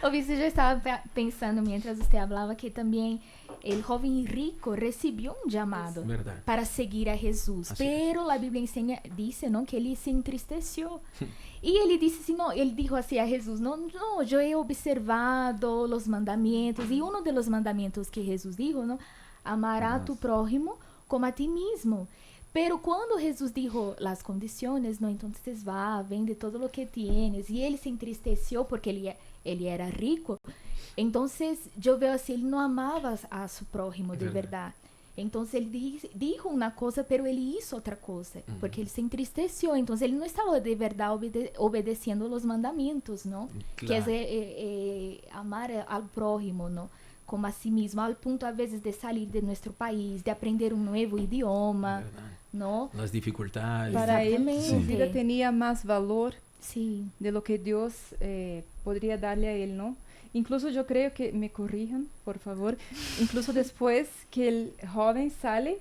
Obvio, yo estaba pensando mientras usted hablaba que también el joven rico recibió un llamado Verdade. para seguir a Jesús, Así pero la Biblia dice, ¿no?, que él se entristeció. Y él dice así, no, él dijo así a Jesús, no, yo he observado los mandamientos, y uno de los mandamientos que Jesús dijo, ¿no?, amará a tu prójimo como a ti mismo. Pero cuando Jesús dijo las condiciones, no, entonces vende todo lo que tienes, y él se entristeció porque él era rico. Entonces yo veo así, él no amaba a su prójimo de verdad. Entonces él dijo una cosa, pero él hizo otra cosa, porque él se entristeció. Entonces él no estaba de verdad obedeciendo los mandamientos, ¿no? Claro. Que es amar al prójimo, ¿no?, como a sí mismo, al punto a veces de salir de nuestro país, de aprender un nuevo idioma, ¿no? Las dificultades. Para él su Exactamente. vida tenía más valor Sí. de lo que Dios podría darle a él, ¿no? Incluso yo creo que, me corrijan, por favor, incluso después que el joven sale,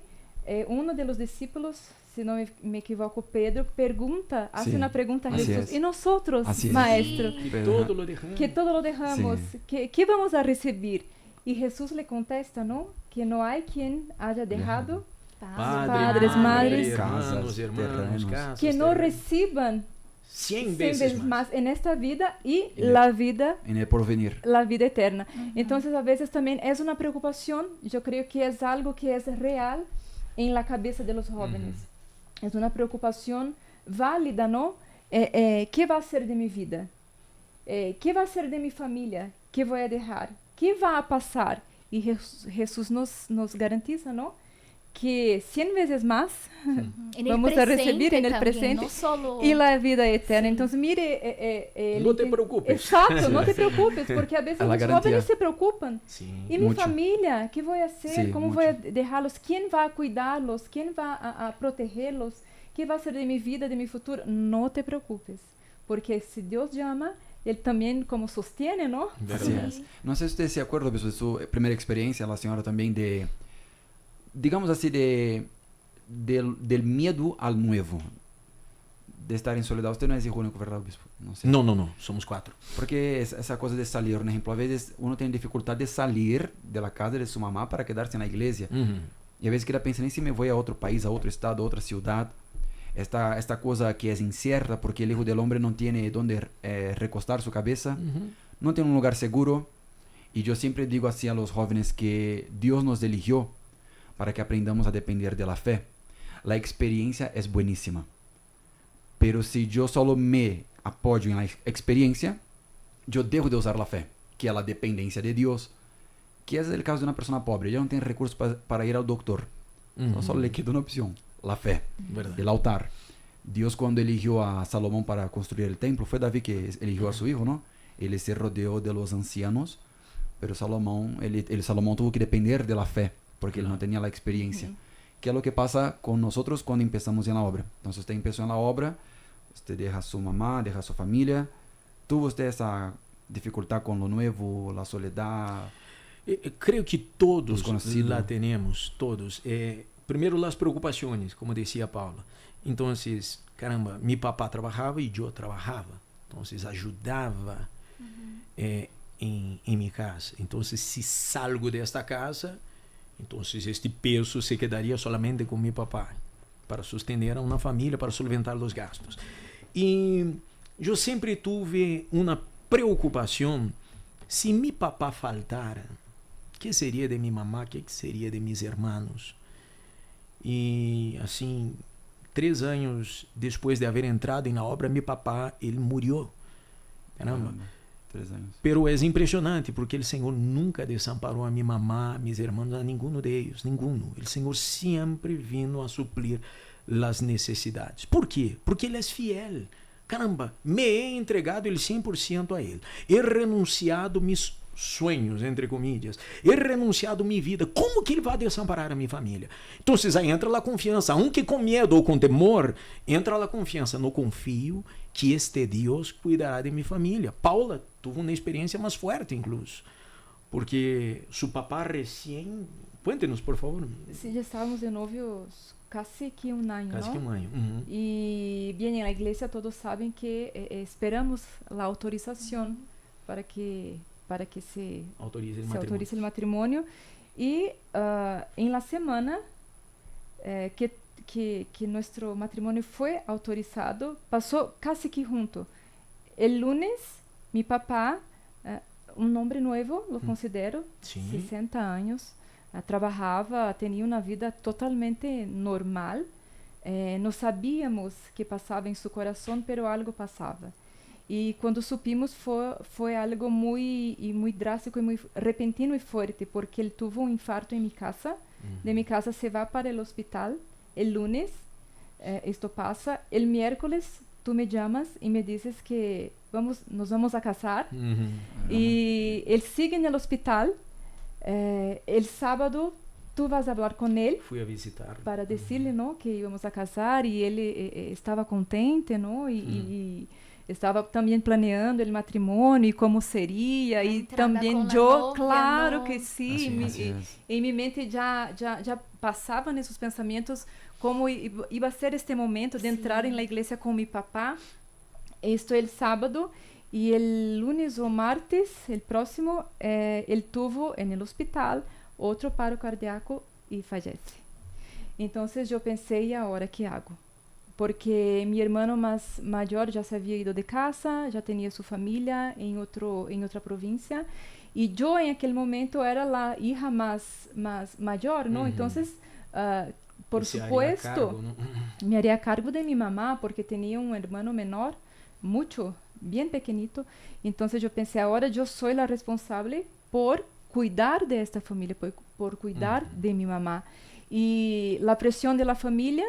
uno de los discípulos se não me equivoco, Pedro pergunta, hace Sí, una pregunta a así Jesús. es. Y nosotros, Así es. maestro, Sí. Que todo lo dejamos. que todo lo dejamos, ¿qué vamos a recibir? Y Jesús le contesta, ¿no? Que no hay quien haya dejado padres, madres, hermanos, terrenos. casas, que no terrenos. reciban 100 100 veces más. en esta vida y En la vida En el porvenir. la vida eterna. Entonces, a veces también es una preocupación, yo creo que es algo que es real en la cabeza de los jóvenes. Es una preocupación válida, ¿no? ¿Qué va a ser de mi vida? ¿Qué va a ser de mi familia? ¿Qué voy a dejar? ¿Qué va a pasar? Y Jesús nos garantiza, ¿no? Que 100 veces más En el vamos a presente recibir en el también, presente no solo... y la vida eterna. Sí. Entonces, mire... No te preocupes. Exacto, no te preocupes, porque a veces La los garantía. jóvenes se preocupan. Sí. ¿Y mi Mucho. familia? ¿Qué voy a hacer? Sí, ¿Cómo mucho. voy a dejarlos? ¿Quién va a cuidarlos? ¿Quién va a protegerlos? ¿Qué va a ser de mi vida, de mi futuro? No te preocupes, porque si Dios llama, Él también como sostiene, ¿no? Así es. No sé si usted se acuerda de su primera experiencia, la señora también, de, digamos así, del miedo al nuevo, de estar en soledad. Usted no es hijo único, ¿verdad, obispo? No sé. No, somos 4. Porque esa cosa de salir, por ejemplo, a veces uno tiene dificultad de salir de la casa de su mamá para quedarse en la iglesia. Y a veces que ella piensa, ¿y si me voy a otro país, a otro estado, a otra ciudad? Esta cosa que es incierta porque el Hijo del Hombre no tiene donde recostar su cabeza, no tiene un lugar seguro. Y yo siempre digo así a los jóvenes que Dios nos eligió para que aprendamos a depender de la fe. La experiencia es buenísima. Pero si yo solo me apoyo en la experiencia, yo dejo de usar la fe, que es la dependencia de Dios, que es el caso de una persona pobre. Ella no tiene recursos para ir al doctor. Entonces solo le queda una opción, la fe, Verdad. el altar. Dios cuando eligió a Salomón para construir el templo, fue David que eligió a su hijo, ¿no? Él se rodeó de los ancianos, pero Salomón tuvo que depender de la fe, porque él no tenía la experiencia. Que es lo que pasa con nosotros cuando empezamos en la obra. Entonces usted empezó en la obra, usted deja a su mamá, deja a su familia. ¿Tuvo usted esa dificultad con lo nuevo, la soledad? Creo que todos Desconocido. la tenemos, todos. Primero las preocupaciones, como decía Paula. Entonces, caramba, mi papá trabajaba y yo trabajaba. Entonces ayudaba en mi casa. Entonces, si salgo de esta casa, entonces este peso se quedaría solamente con mi papá para sostener a una familia, para solventar los gastos. Y yo siempre tuve una preocupación, si mi papá faltara, ¿qué sería de mi mamá? ¿Qué sería de mis hermanos? Y así, 3 años después de haber entrado en la obra, mi papá, él murió. Caramba. 3 años. Pero es impresionante porque el Señor nunca desamparó a mi mamá, a mis hermanos, a ninguno de ellos, ninguno. El Señor siempre vino a suplir las necesidades. ¿Por qué? Porque Él es fiel. Caramba, me he entregado el 100% a Él. He renunciado mis sueños, entre comillas. He renunciado mi vida. Como que Ele vai desamparar a minha família? Então, aí entra a confiança. Aunque com medo ou com temor, entra a confiança. No confio que este Deus cuidará de minha família. Paula tuvo uma experiência mais forte, incluso. Porque su papá recién... Cuéntenos, por favor. Sí, ya estábamos de novios casi que un año, Casi ¿no? que un año. Y bien, en la iglesia todos saben que esperamos la autorización para que se Autoriza el se matrimonio. autorice el matrimonio. Y en la semana que nuestro matrimonio fue autorizado, pasó casi que junto. El lunes, mi papá, un hombre nuevo, lo considero, Sí. 60 años, trabajaba, tenía una vida totalmente normal. No sabíamos qué pasaba en su corazón, pero algo pasaba. Y cuando supimos fue algo muy drástico y muy repentino y fuerte, porque él tuvo un infarto en mi casa. De mi casa se va para el hospital el lunes. Esto pasa. El miércoles tú me llamas y me dices que nos vamos a casar. Y él sigue en el hospital. El sábado tú vas a hablar con él Fui a visitar. para decirle, ¿no?, que íbamos a casar, y él estaba contente, ¿no? Y estava também planeando o matrimônio e como seria, e entrada também com a eu, novia, claro não? que sim, Así es. em minha mente já passavam esses pensamentos como ia ser este momento de entrar Sim. na igreja com meu papá. Isto é o sábado, e o lunes ou martes, o próximo, ele teve no hospital outro paro cardíaco e falece. Então eu pensei, e agora que hago? Porque meu irmão mais maior já se havia ido de casa, já tinha sua família em outra província, e eu em aquele momento era a hija mais maior, não? Então, por Se haría supuesto, cargo, ¿no? me haría cargo de mi mamá porque tenía un hermano menor, mucho, bien pequeñito. Entonces yo pensé, ahora yo soy la responsable por cuidar de esta familia, por cuidar de mi mamá. Y la presión de la familia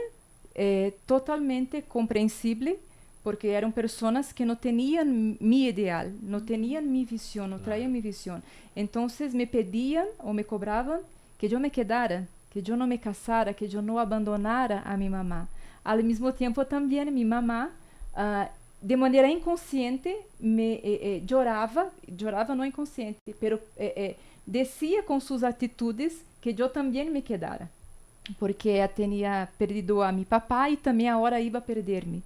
totalmente comprensible, porque eran personas que no tenían mi ideal, no tenían mi visión, no traían mi visión. Entonces me pedían o me cobraban que yo me quedara, que yo no me casara, que yo no abandonara a mi mamá. Al mismo tiempo también mi mamá, de manera inconsciente, lloraba no inconsciente, pero decía con sus actitudes que yo también me quedara, porque ella tenía perdido a mi papá y también ahora iba a perderme.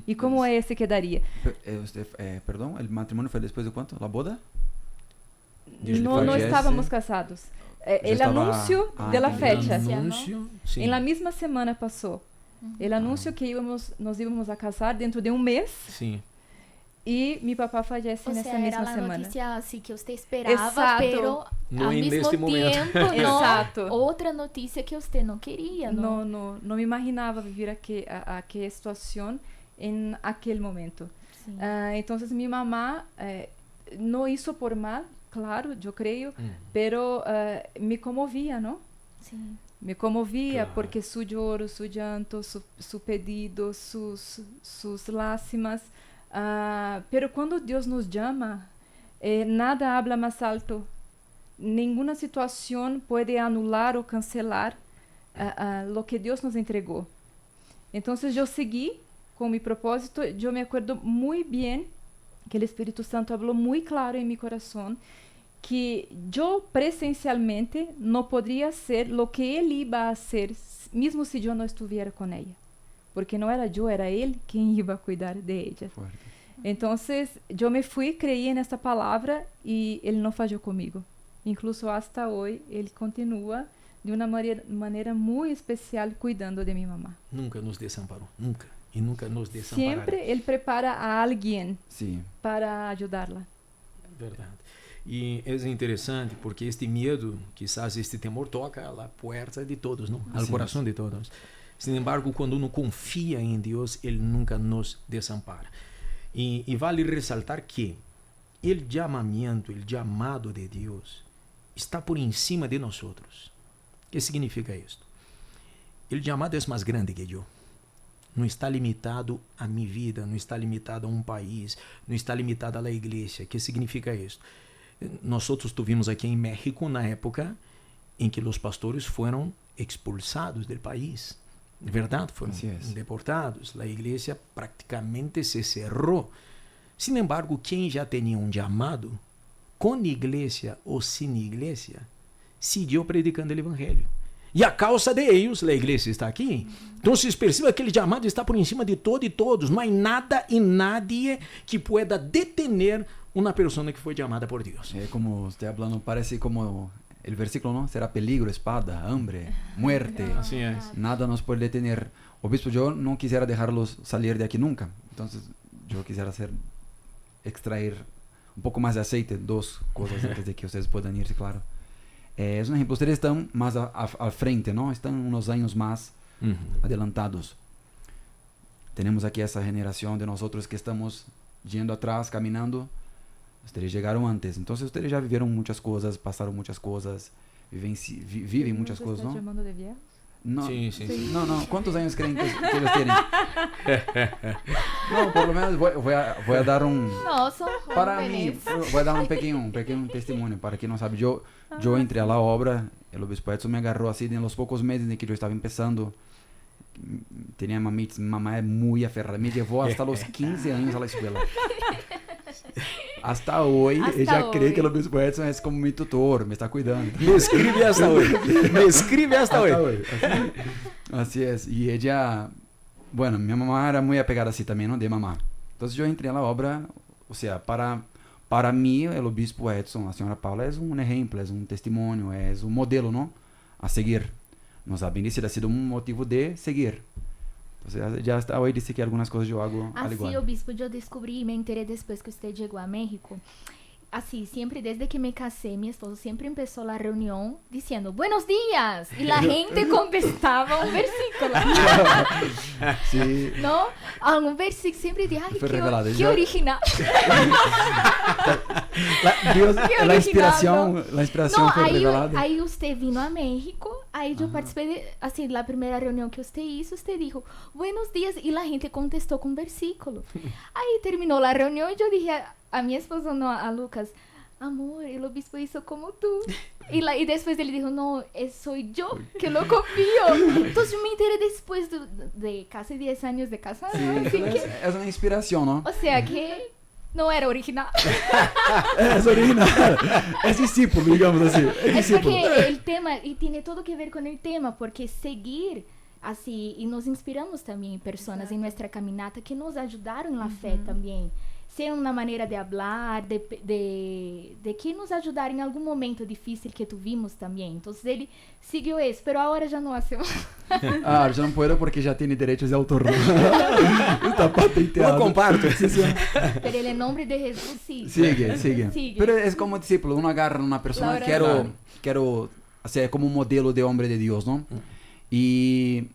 ¿Y cómo ella se quedaría? Perdón, ¿el matrimonio fue después de cuánto? ¿La boda? No fallece. estábamos casados. El estaba- anuncio de la entendi. fecha. Anúncio, sim. En la misma semana pasó. El anuncio que nos íbamos a casar dentro de un mes Sim. y mi papá fallece O nessa sea, era misma la semana. noticia así que usted esperaba, Exacto. pero No al en mismo este momento. tiempo, no, Exacto. otra noticia que usted no quería, ¿no? No me imaginava viver aquela situação em aquele momento. Sí. Entonces mi mamá no hizo por mal, claro, yo creo, pero me conmovía, ¿no? Sí. Me conmovía Claro. porque su lloro, su llanto, su pedido, sus lágrimas. Pero cuando Dios nos llama, nada habla más alto. Ninguna situación puede anular o cancelar lo que Dios nos entregó. Entonces yo seguí con mi propósito. Yo me acuerdo muy bien que el Espíritu Santo habló muy claro en mi corazón que yo presencialmente no podría hacer lo que Él iba a hacer, mismo si yo no estuviera con ella. Porque no era yo, era Él quien iba a cuidar de ella. Fuerte. Entonces yo me fui, creí en esta palabra y Él no falló conmigo. Incluso hasta hoy, Él continúa de una manera muy especial cuidando de mi mamá. Nunca nos desamparou. Nunca. E nunca nos desamparará. Siempre Él prepara a alguien Sí. para ayudarla. Verdade. E é interessante porque este medo, quizás este temor, toca a porta de todos, não? Ao Sim. coração de todos. Sin embargo, quando uno confia em Deus, Ele nunca nos desampara. E vale ressaltar que o chamamento, o chamado de Deus está por encima de nós. O que significa isto? O chamado é mais grande que eu. Não está limitado a minha vida, não está limitado a um país, não está limitado à igreja. O que significa isto? Nós tivemos aqui em México na época em que os pastores foram expulsados do país. De verdade, foram Así es. deportados. A igreja praticamente se cerrou. Sin embargo, quem já tinha um chamado, com igreja ou sem igreja, seguiu predicando o evangelho. E a causa de eles, a igreja está aqui. Então, se perceba que aquele chamado está por cima de todo e todos. Não há nada e nadie que pueda detener uma pessoa que foi chamada por Deus. Como usted hablando, parece como el versículo, ¿no? Será peligro, espada, hambre, muerte. Assim é. Nada nos puede detener. Obispo, yo no quisiera dejarlos salir de aquí nunca. Entonces, yo quisiera extraer un poco más de aceite, dos cosas antes de que ustedes puedan irse, claro. Es un ejemplo, ustedes están más al frente, ¿no? Están unos años más adelantados. Tenemos aquí esa generación de nosotros que estamos yendo atrás, caminando. Ustedes llegaron antes, entonces ustedes ya vivieron muchas cosas, pasaron muchas cosas, viven muchas cosas, ¿Estás ¿no? llamando de viejos? No, Sí, sí, sí. no, ¿cuántos años creen que ellos tienen? No, por lo menos voy a dar un... No, son Para mí, jóvenes. voy a dar un pequeño testimonio. Para quien no sabe, yo entré a la obra, el obispo Edson me agarró así en los pocos meses en que yo estaba empezando. tenía mamá es muy aferrada, me llevó hasta los 15 años a la escuela. Hasta hoy, Hasta ella cree hoy. que el obispo Edson es como mi tutor, me está cuidando. Me escribe hasta hoy. Me escribe hasta hoy. Así es. Y ella, bueno, mi mamá era muy apegada así también, ¿no? De mamá. Entonces yo entré a la obra, o sea, para mí el obispo Edson, la señora Paula, es un ejemplo, es un testimonio, es un modelo, ¿no? A seguir. Nos ha bendecido, ha sido un motivo de seguir. Entonces ya hasta hoy dice que algunas cosas yo hago al Así, igual. obispo, yo descubrí y me enteré después que usted llegó a México. Así, siempre desde que me casé, mi esposo siempre empezó la reunión diciendo buenos días y la gente contestaba un versículo, Sí. ¿no? Un versículo siempre dije, ay, Fue qué, revelado. qué Yo- original. Dios, Qué la original, inspiración No, fue revelada. aí usted vino a México, aí yo participé de, assim, la primera reunión que usted hizo, usted dijo, buenos días, y la gente contestó con versículo. Aí terminou la reunión y yo dije a mi esposo, no, a Lucas, amor, el obispo hizo como tú. Y después él dijo, no, soy yo que lo copio. Entonces yo me enteré después de casi 10 años de casado. Sí, así que, es una inspiración, ¿no? o sea que no era original. Es original. Es discípulo, digamos así. Es Es discípulo. porque el tema, y tiene todo que ver con el tema, porque seguir así, y nos inspiramos también en personas en nuestra caminata que nos ayudaron en la fe también. Sea una manera de hablar, de que nos ayudaron en algún momento difícil que tuvimos también. Entonces él siguió eso, pero ahora ya no hacemos. Ah, yo no puedo porque ya tiene derechos de autor. Está patenteado. No comparto. Sí, sí. Pero en el nombre de Jesús sí. Sigue. Sigue. Pero es como discípulo, uno agarra a una persona, La verdad. quiero hacer como un modelo de hombre de Dios, ¿no? Y,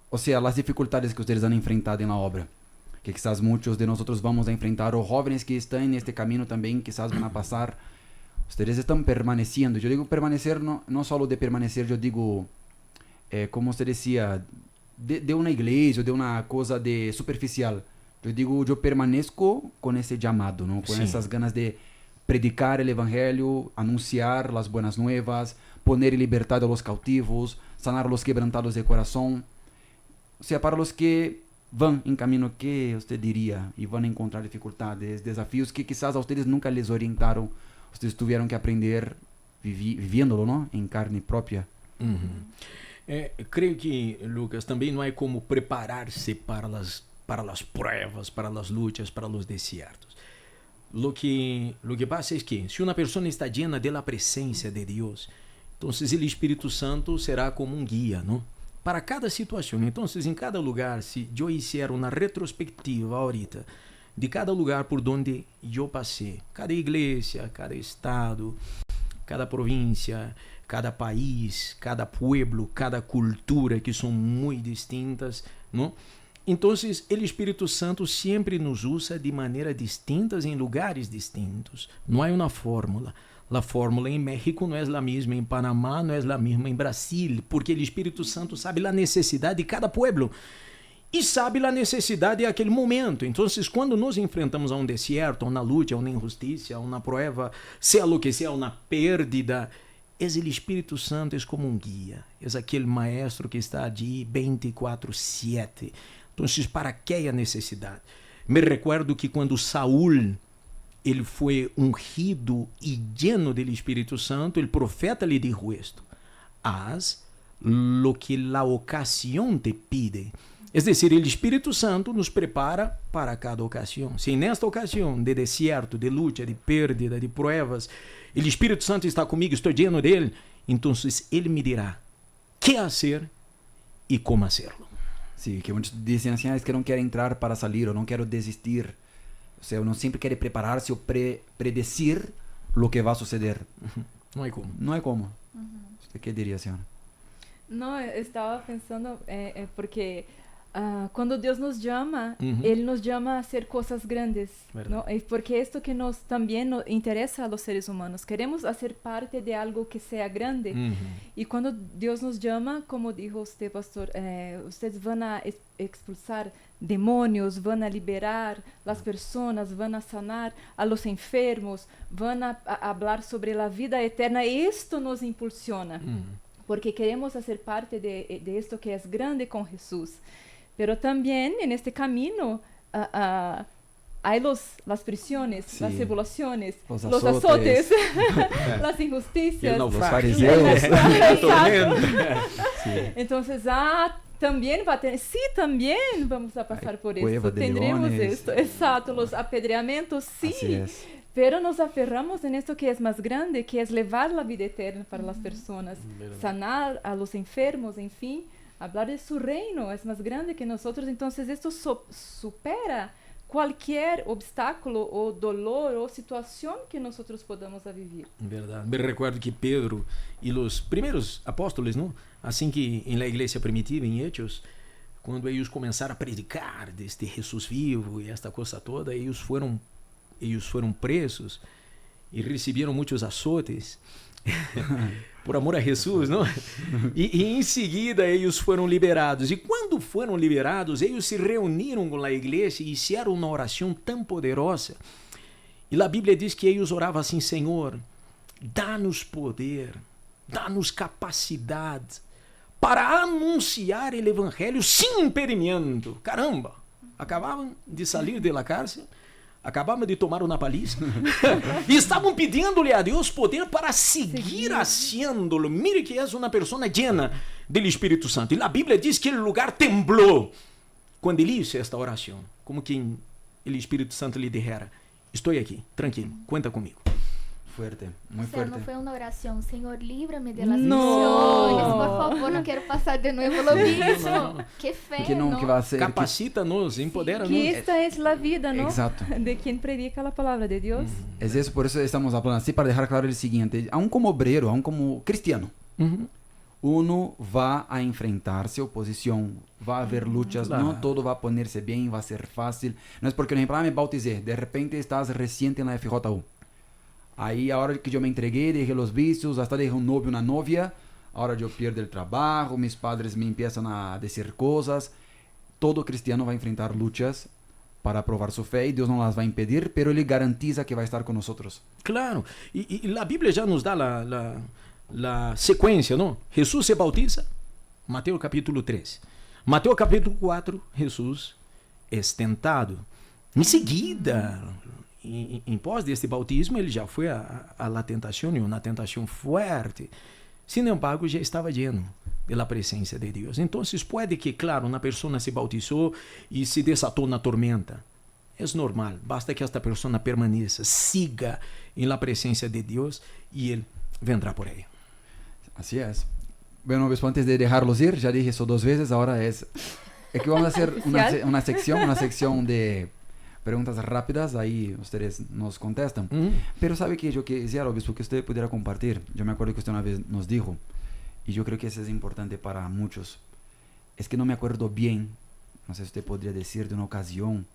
o sea, las dificultades que ustedes han enfrentado en la obra, que quizás muchos de nosotros vamos a enfrentar, o jóvenes que están en este camino también, quizás van a pasar, ustedes están permaneciendo. Yo digo permanecer, no solo de permanecer, yo digo, como usted decía, de una iglesia, de una cosa de superficial. Yo digo, yo permanezco con ese llamado, ¿no? Con Sí. esas ganas de predicar el evangelio, anunciar las buenas nuevas, poner en libertad a los cautivos, sanar a los quebrantados de corazón. O sea, para los que van en camino, ¿qué usted diría? Y van a encontrar dificultades, desafíos que quizás a ustedes nunca les orientaron. Ustedes tuvieron que aprender viviéndolo, ¿no? En carne propia. Creio que, Lucas, também não é como preparar-se para as pruebas, para as lutas, para os desiertos. Lo que pasa es que si una persona está llena de la presencia de Dios, entonces el Espíritu Santo será como un guía, ¿no? Para cada situación. Entonces, en cada lugar, si yo hiciera una retrospectiva ahorita de cada lugar por donde yo pasé, cada iglesia, cada estado, cada província, cada país, cada pueblo, cada cultura, que são muito distintas, não? Então, o Espírito Santo sempre nos usa de maneira distintas em lugares distintos. Não há uma fórmula. A fórmula em México não é a mesma em Panamá, não é a mesma em Brasil, porque o Espírito Santo sabe a necessidade de cada pueblo e sabe a necessidade daquele momento. Então, quando nos enfrentamos a um deserto, a uma luta, a uma injustiça, a uma prova, seja o que seja, uma pérdida, o Espírito Santo é como um guia, é aquele maestro que está ali 24/7. Então, para que a necessidade? Me recuerdo que quando Saúl ele foi ungido e lleno do Espírito Santo, o profeta lhe dijo esto: haz lo que la ocasión te pide. Es decir, el Espíritu Santo nos prepara para cada ocasión. Si en esta ocasión de desierto, de lucha, de pérdida, de pruebas, el Espíritu Santo está conmigo, estoy lleno de él, entonces él me dirá qué hacer y cómo hacerlo. Sí, que muchos dicen así, es que no quiero entrar para salir, o no quiero desistir. O sea, uno siempre quiere prepararse o predecir lo que va a suceder. No hay cómo. No hay cómo. ¿Usted qué diría, señora? No, estaba pensando, porque cuando Dios nos llama, Uhum. Él nos llama a hacer cosas grandes, Verdad. ¿no? Es porque esto que nos también nos interesa a los seres humanos. Queremos hacer parte de algo que sea grande. Y cuando Dios nos llama, como dijo usted, pastor, ustedes van a expulsar demonios, van a liberar las personas, van a sanar a los enfermos, van a hablar sobre la vida eterna. Esto nos impulsiona. porque queremos hacer parte de esto que es grande con Jesús. Pero también en este camino hay las prisiones, Sí. las tribulaciones, Los los azotes. azotes, las injusticias. Los Los fariseos. fariseos. Sí. Entonces, también va a tener, sí, también vamos a pasar por cueva esto, de tendremos leones. esto, exacto, los apedreamientos, sí, Así es. pero nos aferramos en esto que es más grande, que es llevar la vida eterna para las personas, sanar a los enfermos, en fin, hablar de su reino, es más grande que nosotros, entonces esto supera cualquier obstáculo o dolor o situación que nosotros podamos a vivir. Verdade. Me recordo que Pedro e os primeiros apóstolos, não? Assim que em la igreja primitiva, em Hechos, quando eles começaram a predicar deste Jesus vivo e esta coisa toda, eles foram presos e receberam muitos açotes por amor a Jesus, não? E em seguida eles foram liberados. E quando foram liberados, eles se reuniram com a igreja e fizeram uma oração tão poderosa. E a Bíblia diz que eles oravam assim: Senhor, dá-nos poder, dá-nos capacidade para anunciar o evangelho sem impedimento. Caramba! Acabavam de sair da cárcel, acabavam de tomar uma paliza e estavam pedindo-lhe a Deus poder para seguir haciéndolo. Mire que é uma pessoa llena do Espírito Santo. E a Bíblia diz que o lugar temblou quando ele hizo esta oração, como que o Espírito Santo lhe dijera: estou aqui, tranquilo, cuenta comigo. Fuerte, muy O sea, fuerte. no fue una oración, Señor, líbrame de las No. misiones, por favor, no quiero pasar de nuevo lo mismo. no. Qué fe, Que não, ¿no? que vai ser. Capacita-nos, empodera-nos. Que esta es la vida, ¿no? Exacto. De quien predica la palabra de Dios. Es eso, por eso estamos hablando así, para dejar claro el siguiente. Aún como obrero, aún como cristiano, Uhum. uno va a enfrentarse oposición, va a haber luchas, Claro. no todo va a ponerse bien, va a ser fácil. No es porque, por ejemplo, me bauticé, de repente estás reciente en la FJU. Ahí, ahora que yo me entregué, dejé los vicios, hasta dejé un novio, una novia, ahora yo pierdo el trabajo, mis padres me empiezan a decir cosas. Todo cristiano va a enfrentar luchas para probar su fe y Dios no las va a impedir, pero Él garantiza que va a estar con nosotros. Claro, e a Bíblia já nos dá a sequência, não? Jesus se bautiza, Mateus capítulo 3. Mateus capítulo 4, Jesus é tentado. Em seguida, em pós deste bautismo, ele já foi a la tentação, e uma tentação forte. Sin embargo, já estava lleno da presença de Deus. Então, pode que, claro, uma pessoa se bautizou e se desatou na tormenta. É normal, basta que esta pessoa permaneça, siga em la presença de Deus e Ele vendrá por aí. Así es. Bueno, obispo, antes de dejarlos ir, ya dije eso 2 veces, ahora es que vamos a hacer una sección de preguntas rápidas, ahí ustedes nos contestan. Pero sabe que yo quisiera, obispo, que usted pudiera compartir. Yo me acuerdo que usted una vez nos dijo, y yo creo que eso es importante para muchos, es que no me acuerdo bien, no sé si usted podría decir de una ocasión,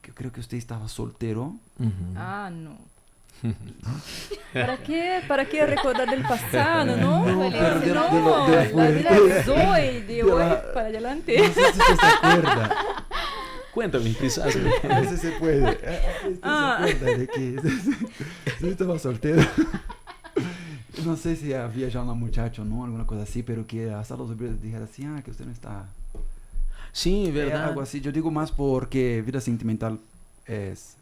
que creo que usted estaba soltero. No. ¿Para qué recordar del pasado, no? pero de No, lo la vida es hoy, de hoy la- para adelante. No sé si usted se acuerda. Cuéntame, quizás. No sé si se puede. ¿Usted se acuerda de que yo estaba soltero? No sé si había ya una muchacha o no, alguna cosa así, pero que hasta los obreros dijeron así, que usted no está... Sim, verdade. Algo así. Yo digo más porque vida sentimental es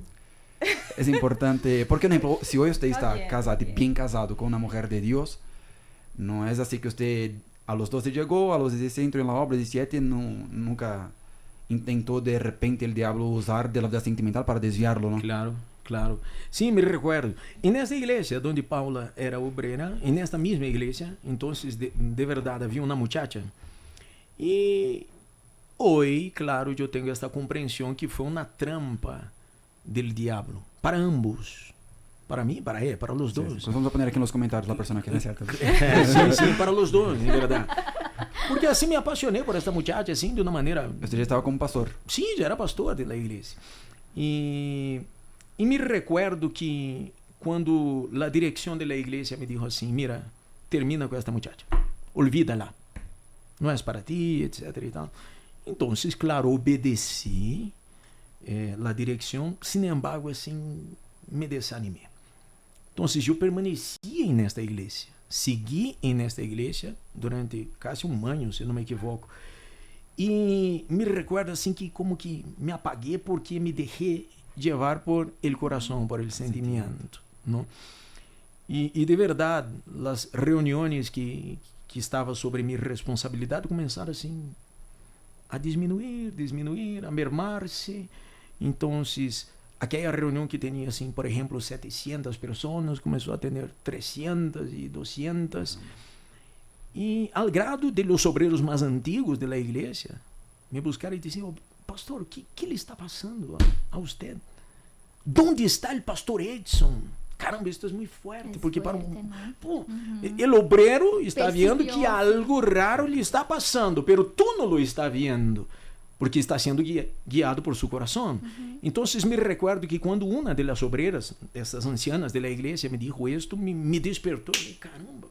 importante. Porque, por ejemplo, si hoy usted está bien, casado, bien. bien casado con una mujer de Dios, no es así que usted a los 12 llegó, a los 16 entró en la obra, 17 nunca intentó de repente el diablo usar de la vida sentimental para desviarlo, ¿no? Claro, claro. Sim, me recuerdo. E nessa igreja onde Paula era obreira, e nesta mesma igreja, então, de verdade, havia uma muchacha. E hoje, claro, eu tenho esta compreensão que foi uma trampa del diablo para ambos. Para mim, para ele, para os dois. Pues vamos a poner aquí en los comentarios la persona que no es cierta. Sim, para os dois, de verdade. Porque assim me apaixonei por esta muchacha, assim, de uma maneira... Usted ya estaba como pastor. Sim, já era pastor da igreja. E me recuerdo que quando a direção da igreja me disse assim, mira, termina com esta muchacha, olvídala, não é para ti, etc. e tal. Então, claro, obedeci a direção, sin embargo, assim, me desanimei. Então, eu permaneci nesta igreja segui nesta igreja durante quase um ano, se não me equivoco. E me recuerdo assim que como que me apaguei porque me deixei llevar por el coração, por el sentimento, não? E de verdade, as reuniões que estavam sobre minha responsabilidade começaram assim a diminuir, a mermar-se. Então, aquela reunião que tinha, assim, por exemplo, 700 pessoas, começou a ter 300 e 200. E ao grado de los obreiros mais antigos da igreja me buscaram e diziam: pastor, o que lhe está passando a você? Onde está o pastor Edson? Caramba, isso é muito forte, porque para o obreiro está vendo que algo raro lhe está passando, pero tu não lo está vendo, porque está sendo guiado por seu coração. Então, me recuerdo que quando uma das obreiras, essas ancianas da igreja, me disse isto, me despertou. Caramba,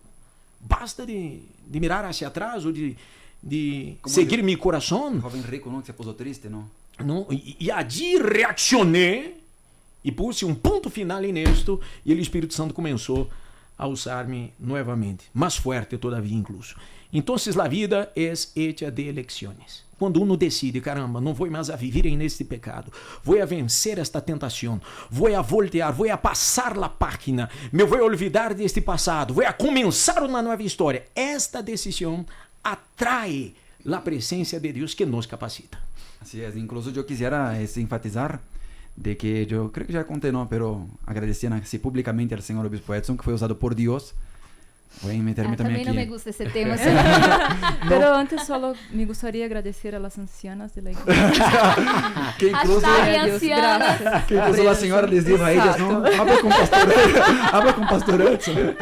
basta de mirar hacia atrás ou de seguir meu coração. Jovem rico, não? Que se pôs triste, não? Não, e allí reaccionei e pus ponto final nisto, e o Espírito Santo começou a usar-me novamente, mais forte todavia incluso. Então, a vida é hecha de eleições. Quando uno decide, caramba, não vou mais a viver neste pecado, vou a vencer esta tentação, vou a voltear, vou a passar a página, me vou a olvidar deste passado, vou a começar uma nova história. Esta decisão atrai a presença de Deus que nos capacita. Así es, incluso yo quisiera enfatizar de que yo creo que ya conté, ¿no? Pero agradecer así públicamente al señor Obispo Edson, que fue usado por Dios. Voy a meterme también também aquí. não me gusta esse tema. Pero antes solo me gustaría agradecer a las ancianas de la iglesia. Que incluso, Hashtag Dios, ancianas. gracias. que incluso la señora les dijo a ellas, ¿no? Habla con Pastor Edson.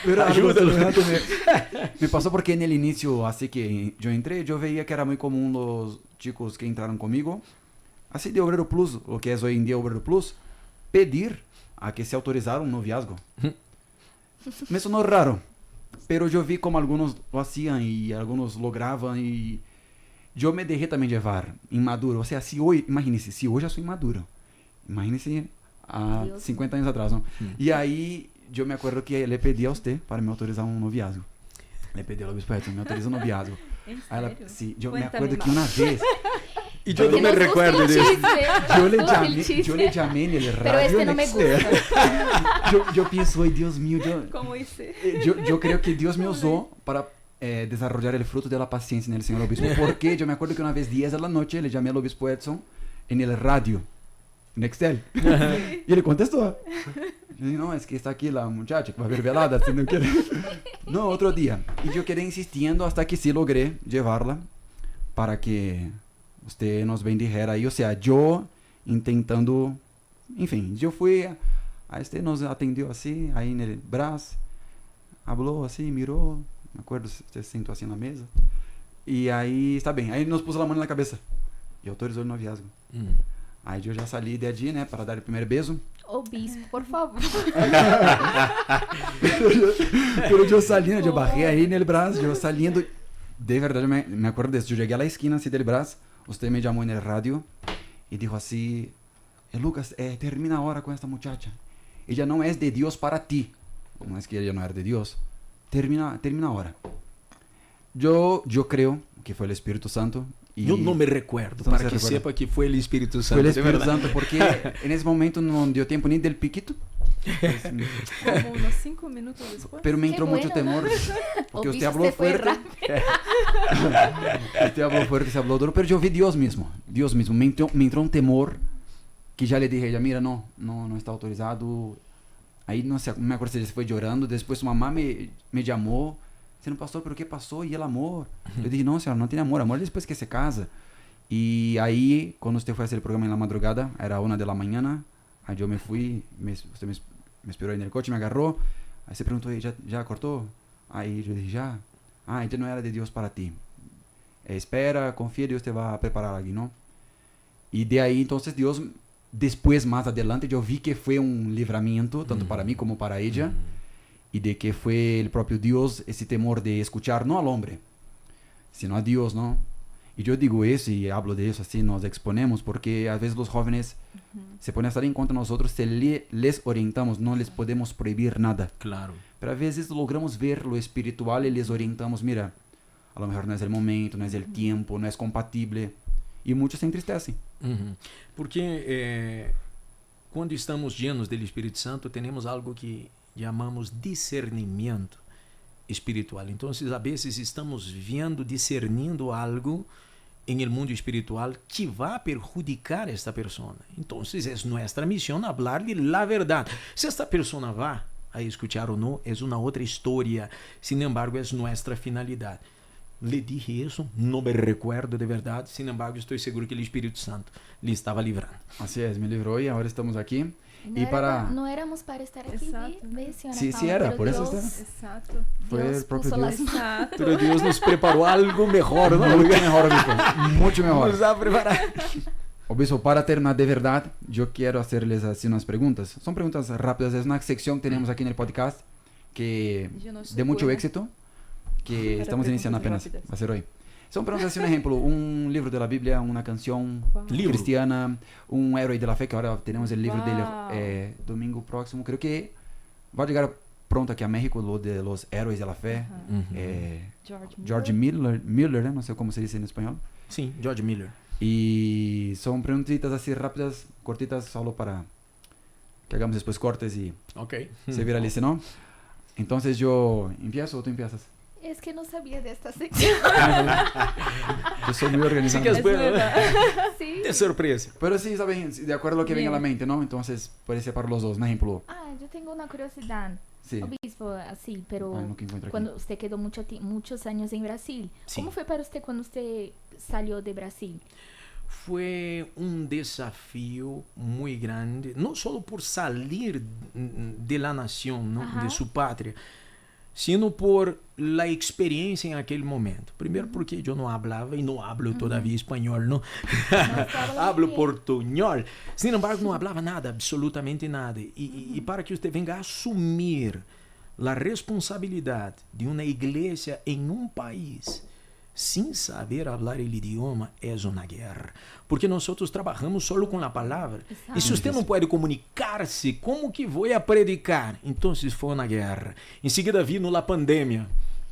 Pero algo semejante me pasó porque en el inicio, así que yo entré, yo veía que era muy común los chicos que entraron conmigo, así de Obrero Plus, lo que es hoy en día Obrero Plus, pedir a que se autorizara un noviazgo. Me sonó raro, pero yo vi como algunos lo hacían y algunos lograban y yo me dejé también llevar, inmaduro. O sea, si hoy, imagínense, si hoy ya soy maduro, imagínense a Dios. 50 años atrás, ¿no? Y ahí yo me acuerdo que le pedí a usted para me autorizar un noviazgo. Le pedí al obispo Edson, me autoriza un noviazgo. ¿En Aí ela, serio? sí, yo Cuéntame me acuerdo que más. una vez E Porque eu não me nos gusta recuerdo el disso. chisme. yo le llamé en el radio. Pero este no en me Excel. gusta. Yo pienso, ay Dios mío, ¿Cómo hice? yo creo que Dios me usó para desarrollar el fruto de la paciencia en el señor obispo. Porque yo me acuerdo que una vez 10 de la noche le llamé al obispo Edson en el radio, en Excel. Y él contestó. Yo dije, no, es que está aquí la muchacha que va a ver velada, si no quiere. No, otro día. Y yo quedé insistiendo hasta que sí logré llevarla para que usted nos bendijera ahí. O sea, yo intentando, enfim, yo fui, a este nos atendió así, ahí en el brazo, habló así, miró, me acuerdo, se sentou assim na mesa, e aí, está bem, aí nos pôs a mão na cabeça, e autorizou o noviazgo. Aí eu já saí de allí, né, para dar o primeiro beijo. Ô bispo, por favor. Pero yo saliendo, yo bajé ahí en el brazo, yo saliendo, de verdad, yo me acuerdo de eso, yo llegué a la esquina así del brazo, usted me llamó en el radio y dijo así, Lucas, termina ahora con esta muchacha, ella no es de Dios para ti, como es que ella no era de Dios, termina ahora. Yo creo que fue el Espíritu Santo. Y Eu não me recuerdo, Você não para se que recuerda? sepa que foi o Espírito Santo. Fue el de Espíritu verdade. Santo, porque en ese momento no dio tiempo ni del piquito. Como unos 5 minutos después. Pero me Qué entró mucho bueno, temor, O porque usted bispo habló se foi fuerte. rápido. Usted habló fuerte, se habló duro, pero yo vi Dios mismo. Me entró un temor que ya le dije a ella, mira, no está autorizado. Ahí no sé, me acuerdo si ella se fue llorando. Después su mamá me llamó, diciendo, pastor, ¿pero qué pasó? ¿Y el amor? Yo dije, no, señora, no tiene amor es después que se casa. Y ahí, cuando usted fue a hacer el programa en la madrugada, era 1 de la mañana, ahí yo me fui, usted me esperó en el coche, me agarró, ahí se preguntó, ¿ya cortó? Ahí yo dije, ya. Ella no era de Dios para ti. Espera, confía, Dios te va a preparar algo, ¿no? Y de ahí, entonces, Dios, después, más adelante, yo vi que fue un libramiento, tanto para mí como para ella, y de que fue el propio Dios ese temor de escuchar, no al hombre, sino a Dios, ¿no? Y yo digo eso y hablo de eso, así nos exponemos, porque a veces los jóvenes se ponen a estar en contra de nosotros, les orientamos, no les podemos prohibir nada. Claro. Pero a veces logramos ver lo espiritual y les orientamos, mira, a lo mejor no es el momento, no es el tiempo, no es compatible. Y muchos se entristecen. Uhum. Porque quando estamos llenos do Espírito Santo, temos algo que chamamos discernimento espiritual. Então, a vezes estamos vendo, discernindo algo em el mundo espiritual que vai perjudicar esta pessoa. Então, é nossa missão falar-lhe a verdade. Se esta pessoa vai a escuchar ou não, é uma outra história. Sin embargo, é nossa finalidade. Le dije isso, não me recuerdo de verdade. Sin embargo, estou seguro que o Espírito Santo lhe estava livrando. Así es, me libró y ahora estamos aquí. No, Y para... no éramos para estar aquí, Exacto. ¿ve, señora Sí, Paula? sí era, Pero por eso Dios- está. Exato. Fue Dios el propio puso Dios. las manos. Exato. Pero Deus nos preparou algo melhor, não? Mucho mejor, obispo. Mucho mejor. Nos ha preparado. Obispo, para terminar de verdad, yo quiero hacerles así unas preguntas. Son preguntas rápidas, es una sección que tenemos aquí en el podcast que Yo no soy de mucho buena. éxito, que Para estamos iniciando preguntas apenas, rápidas. va a ser hoy. Son preguntas así, un ejemplo, un libro de la Biblia, una canción Wow. Libro. cristiana, un héroe de la fe, que ahora tenemos el libro Wow. del domingo próximo. Creo que va a llegar pronto aquí a México, lo de los héroes de la fe. Ajá. George Miller, no sé cómo se dice en español. Sim, George Miller. Y son preguntitas así rápidas, cortitas, solo para que hagamos después cortes y Ok. se viralice, ¿no? Entonces yo empiezo o tú empiezas. Es que no sabía de esta sección. Yo soy muy organizado. Sí que es Es bueno. verdad. Sí. De surpresa. Pero sí, saben, de acuerdo a lo que venga a la Bien. mente, ¿no? Entonces puede ser para los dos. Un ejemplo, Ah, yo tengo una curiosidad. sí. Obispo, así, pero Ay, no, que encuentro aquí. cuando usted quedó muchos años en Brasil, Sí. ¿cómo fue para usted cuando usted salió de Brasil? Foi um desafio muito grande, não só por sair de la nação, não, Ajá. de sua pátria, sino por la experiência em aquele momento. Primeiro porque eu não falava e não hablo todavia espanhol, não. Hablo portunhol. Sin embargo, não falava nada, absolutamente nada. E para que você venha a assumir a responsabilidade de uma igreja em um país sin saber falar o idioma é uma guerra. Porque nós trabalhamos só com a palavra. E se você não pode comunicar-se, como que vou a predicar? Então foi uma guerra. Em seguida vino a pandemia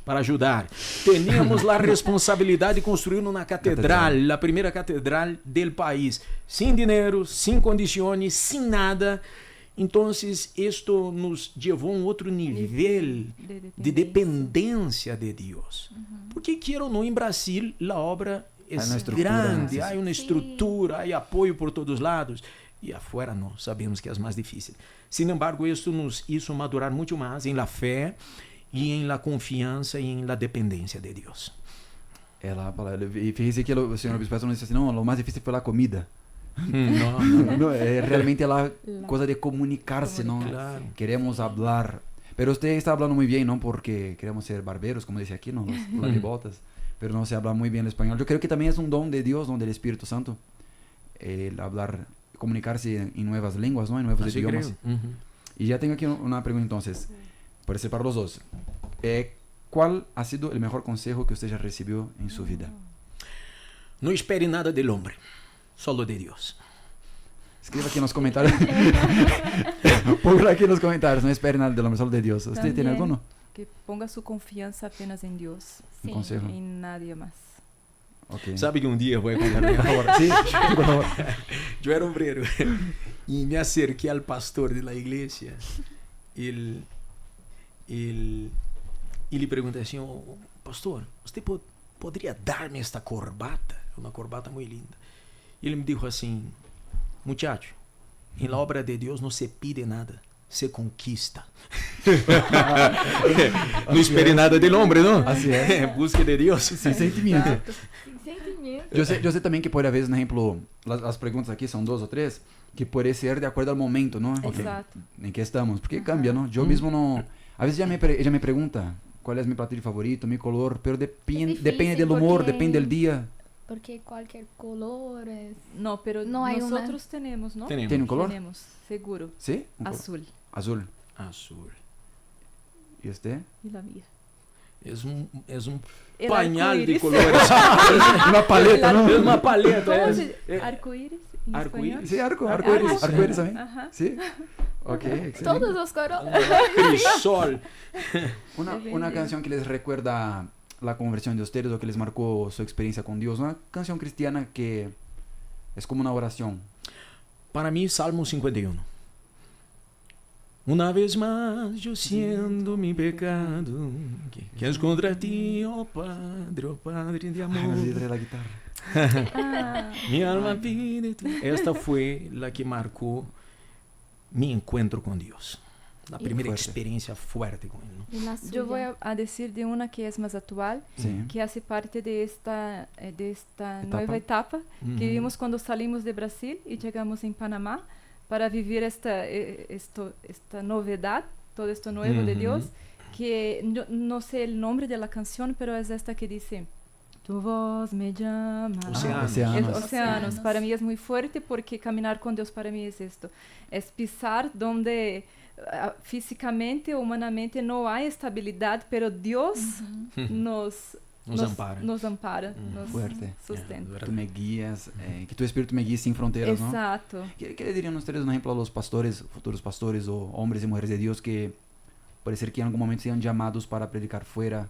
para ajudar. Teníamos a responsabilidade de construir uma catedral, a primeira catedral do país, sem dinheiro, sem condições, sem nada. Então, isto nos levou a um outro nível de dependência de Deus. Porque, queira ou não, em Brasil, a obra é Há uma estrutura, grande, né? há uma estrutura, há apoio por todos os lados. E afuera não, sabemos que é mais difícil. Sin embargo, isso nos hizo madurar muito mais em la fé e em la confiança e em la dependência de Deus. La palabra. Y fíjese que el señor obispo nos dice así, no, lo más difícil fue la comida. Não, No, es realmente la cosa de comunicarse, ¿no? Claro. Queremos hablar. Pero usted está hablando muy bien, ¿no? Porque queremos ser barberos, como dice aquí, ¿no? Los botas. Pero no se habla muy bien el español. Yo creo que también es un don de Dios, don del Espíritu Santo. El hablar, comunicarse en nuevas lenguas, ¿no? En nuevos Así idiomas. creo. Y ya tengo aquí una pregunta entonces. Puede ser para los dos. ¿Cuál ha sido el mejor consejo que usted ya recibió en su vida? Não espere nada del hombre, solo de Deus. Escriba aquí en los comentarios. Ponga aquí en los comentarios. No espere nada del hombre, solo de Dios. ¿Usted tiene También. alguno? Que ponga su confianza apenas en Dios, Un Sí. consejo. en nadie más. Ok. Sabe que um dia vou contar minha Por favor. Sí, por favor. Eu era obreiro e me acerquei ao pastor da igreja. Ele lhe perguntei assim: oh, pastor, você poderia dar-me esta corbata? Uma corbata muito linda. Ele me disse assim: muchacho, em la obra de Deus não se pide nada, se conquista. Não espere nada del hombre, não? Así es. Busque de Deus. Sin sentimiento. Sin sentimiento. Yo sé también que puede haber, por ejemplo, las preguntas aquí son 2 o 3, que puede ser de acuerdo al momento, ¿no? Exacto. En que estamos. Porque cambia, ¿no? Yo mismo no... A veces ella me pregunta cuál es mi platillo favorito, mi color, pero difícil depende del humor, porque- depende del día. Porque cualquier color es... No, pero No hay una- nosotros tenemos, ¿no? Tenemos. ¿Tiene un color? Tenemos, seguro. ¿Sí? Un color. Azul. Azul. Azul. ¿Y usted? Y la mía. É um El pañal de arco-íris. colores. Uma paleta, não? É uma paleta. ¿Cómo é. se arco-íris en Arco-íris. español? Sim, arco-íris. Arco-íris também? Ajá. Sim? Ok, excelente. Todos os coros. Crisol. Una canción que les recuerda la conversión de ustedes o que les marcó su experiencia con Dios. Una canción cristiana que es como una oración. Para mim, Salmo 51. Una vez más yo siento mi pecado, que es contra ti, oh Padre de Ay, amor. me olvidé de la guitarra. Ah, Mi alma pide tu... Esta fue la que marcó mi encuentro con Dios. La primera fuerte. experiencia fuerte con Él, ¿no? E na yo voy suya? a decir de una que es más actual, Sí. que hace parte de esta Etapa. nueva etapa que Uhum. vivimos cuando salimos de Brasil y llegamos en Panamá para vivir esta novedad, todo esto nuevo de Ujú. Dios, que no sé el nombre de la canción, pero es esta que dice, tu voz me llama. Oceanos. Es Oceanos. Oceanos. Para mí es muy fuerte porque caminar con Dios para mí es esto, es pisar donde físicamente, humanamente no hay estabilidad, pero Dios nos ampara. nos ampara, nos Fuerte. sustenta. Tú me guías, que tu espíritu me guíe sin fronteras, ¿no? Exacto. ¿Qué le dirían ustedes, un ejemplo, a los pastores, futuros pastores o hombres y mujeres de Dios que parece que en algún momento sean llamados para predicar fuera?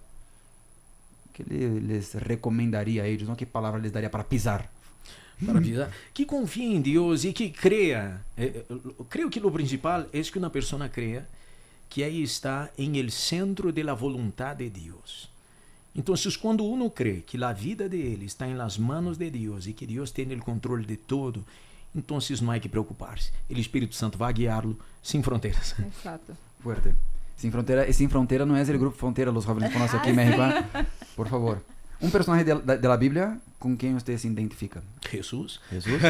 ¿Qué les recomendaría a ellos, ¿no? ¿Qué palabra les daría para pisar? Para pisar. Que confie em Deus e que creia. Creio que o principal é que uma pessoa creia que aí está em el centro de la voluntad de Deus. Então, quando uno crê que a vida de ele está em las manos de Deus e que Deus tem o controle de todo, então não há que preocupar-se. O Espírito Santo vai guiá-lo sem fronteiras. Exacto. Fuerte. Sin Frontera no es el grupo Frontera, los jóvenes conocen aquí en México. ¿Eh? Por favor. Un personaje de la Biblia con quien usted se identifica. Jesus. Jesús.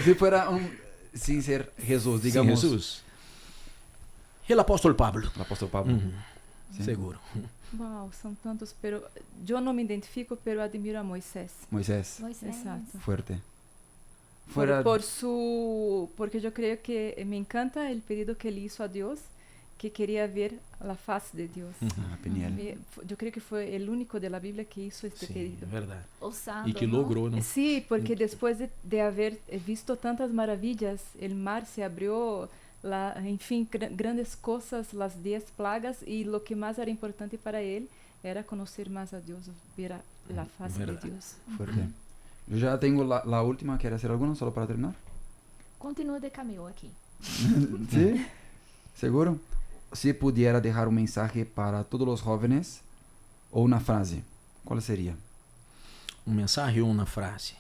Si fuera sin ser Jesús, digamos. Sim, Jesus. El apóstolo Pablo. El apóstol Pablo. Uhum. Sí. Seguro. Wow, son tantos, pero yo no me identifico, pero admiro a Moisés. Moisés. Moisés. Exacto. Fuerte. Porque yo creo que me encanta el pedido que él hizo a Dios, que quería ver la faz de Dios. Ah, Peniel. Yo creo que fue el único de la Biblia que hizo este Sim, pedido. é verdade. Ousado, E que não? logrou, não? Sí, porque después de haber visto tantas maravillas, el mar se abrió, en fin, grandes cosas, las 10 plagas, y lo que más era importante para él era conocer más a Dios, ver la faz de Verdad. Dios. Fuerte. Yo ya tengo la última. ¿Quiere hacer alguna solo para terminar? Continua de caminho aqui. ¿Sí? ¿Seguro? Si pudiera dejar un mensaje para todos los jóvenes o una frase, ¿cuál sería? Mensagem ou uma frase?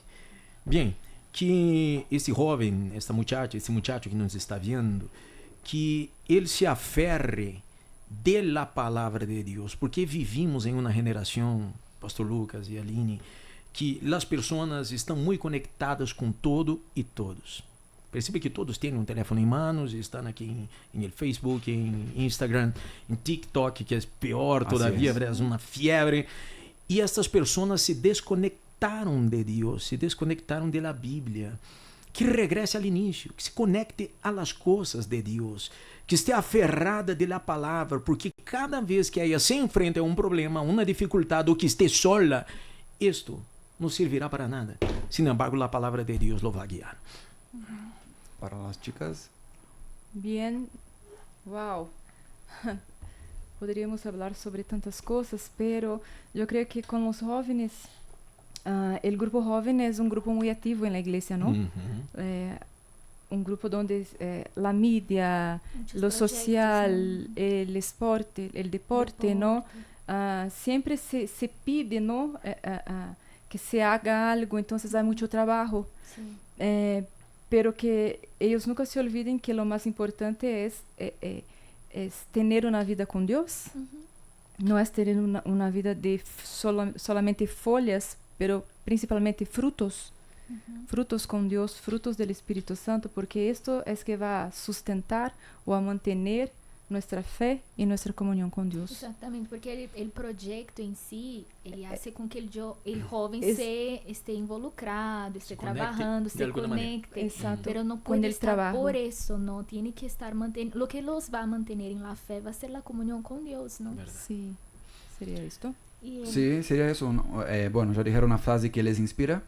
Bem, que esse jovem, esse muchacho que nos está vendo, que ele se aferre de la palavra de Deus, porque vivimos em uma geração, Pastor Lucas e Aline, que as pessoas estão muito conectadas com todo e todos. Percebe que todos têm um telefone em mãos, estão aqui em Facebook, em Instagram, em TikTok, que é pior todavia, é uma fiebre. E estas pessoas se desconectaram de Deus, se desconectaram da Bíblia. Que regresse ao início, que se conecte às coisas de Deus, que esteja aferrada da palavra, porque cada vez que ela se enfrenta a um problema, uma dificuldade, ou que esteja sola, isto não servirá para nada. Sin embargo, a palavra de Deus lo vai guiar. Para las chicas. Bien, wow. Podríamos hablar sobre tantas cosas, pero yo creo que con los jóvenes, el grupo joven es un grupo muy activo en la iglesia, ¿no? Un grupo donde la media, Muitos lo projetos, social, né? el deporte, ¿no? Siempre se pide, ¿no? Que se haga algo, entonces hay mucho trabajo. Sim. Pero que ellos nunca se olviden que lo más importante es tener una vida con Dios. No es tener una vida de solamente follas, pero principalmente frutos. Frutos con Dios, frutos del Espíritu Santo, porque esto es que va a sustentar o a mantener nuestra fe y nuestra comunión con Dios. Exatamente, porque el projeto em si, ele hace com que el jovem Es- esté involucrado, esté conecte trabajando, de se alguna manera. conecte. Exacto. Pero no Con puede el estar trabajo. por eso, no. Tiene que estar manteniendo. Lo que los va a mantener en la fe va a ser la comunión con Dios, ¿no? Verdade. Sí, Sería esto. Y Sí, sería eso. ¿no? Bueno, ya dijeron una frase que les inspira,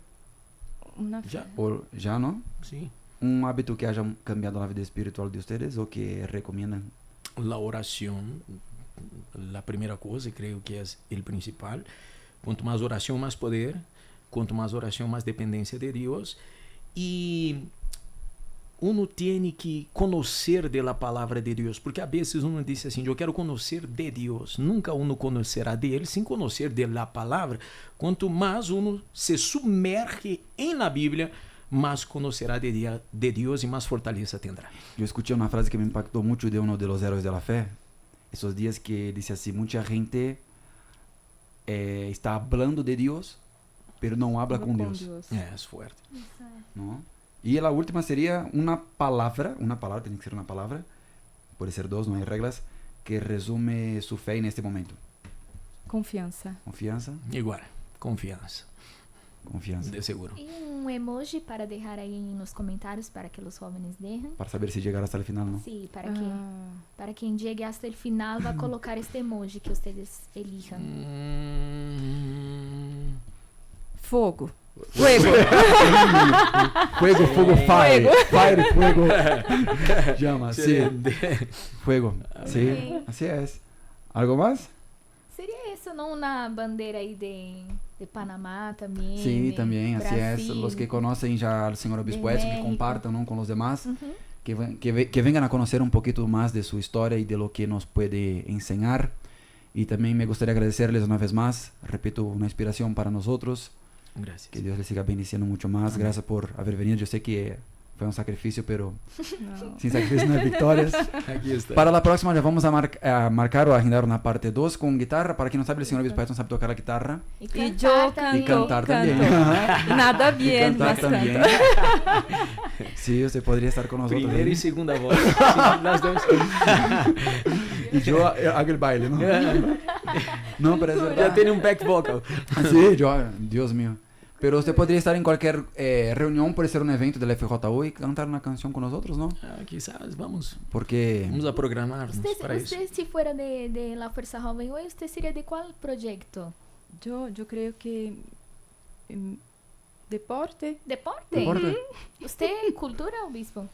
Una Ya. o ya, ¿no? Sí. Un hábito que haya cambiado la vida espiritual de ustedes o que recomiendan. La oración, la primera cosa, creo que es el principal. Cuanto más oración, más poder. Cuanto más oración, más dependencia de Dios. Y uno tiene que conocer de la palabra de Dios, porque a veces uno dice assim, eu quero conhecer de Deus. Nunca uno conocerá de Ele sem conhecer de la palavra. Quanto mais uno se sumerge em la Bíblia, más conocerá de Deus e más fortaleza tendrá. Yo escuché una frase que me impactó mucho de uno de los héroes de la fe. Esos días que dice así, mucha gente está hablando de Dios, pero no habla con Dios. É forte. ¿No? Y la última sería una palabra, tiene que ser una palabra, puede ser dos, no hay reglas, que resume su fe en este momento. Confiança. Confianza, Igual, confiança, confianza. de seguro. y un emoji para dejar ahí en los comentarios para que los jóvenes dejen. Para saber si llegar hasta el final, ¿no? Sí, Ah, para quien llegue hasta el final va a colocar este emoji que ustedes elijan. fogo. Fuego. Fuego, fuego, fire. Fire, fuego. Llama, sí. Excelente. Fuego. Sí, Ok. así es. ¿Algo más? Sería eso, ¿no? Una bandera ahí de Panamá también. Sí, de también, así es. Brasil. Los que conocen ya al señor obispo de Edson, que México. compartan, ¿no? Con los demás, Ujú. que vengan a conocer un poquito más de su historia y de lo que nos puede enseñar. Y también me gustaría agradecerles una vez más, repito, una inspiración para nosotros. Gracias. Que Dios les siga bendiciendo mucho más. Amén. Gracias por haber venido. Yo sé que fue un sacrificio, pero Não. sin sacrificio no hay victorias. Aquí está. Para la próxima ya vamos a marcar o agendar una parte 2 con guitarra. Para quien no sabe, el señor obispo Edson sabe tocar la guitarra. Y Y cantar yo también. Y cantar también. canto. Nada Y bien, cantar mas también. canto. Sí, usted podría estar con nosotros. Primeira ¿eh? e segunda voz. Sí, las dos. Y yo hago el baile, ¿no? No, pero es Já verdad. tem back vocal. Sí, yo, Dios mío. Pero usted podría estar en cualquier reunión, puede ser un evento del FJU y cantar una canción con nosotros, ¿no? Ah, quizás vamos Porque a programarnos para isso. Usted si fuera de la Fuerza Joven hoy, ¿usted sería de cuál proyecto? Yo creo que deporte. ¿Deporte? Deporte. ¿Usted cultura, obispo?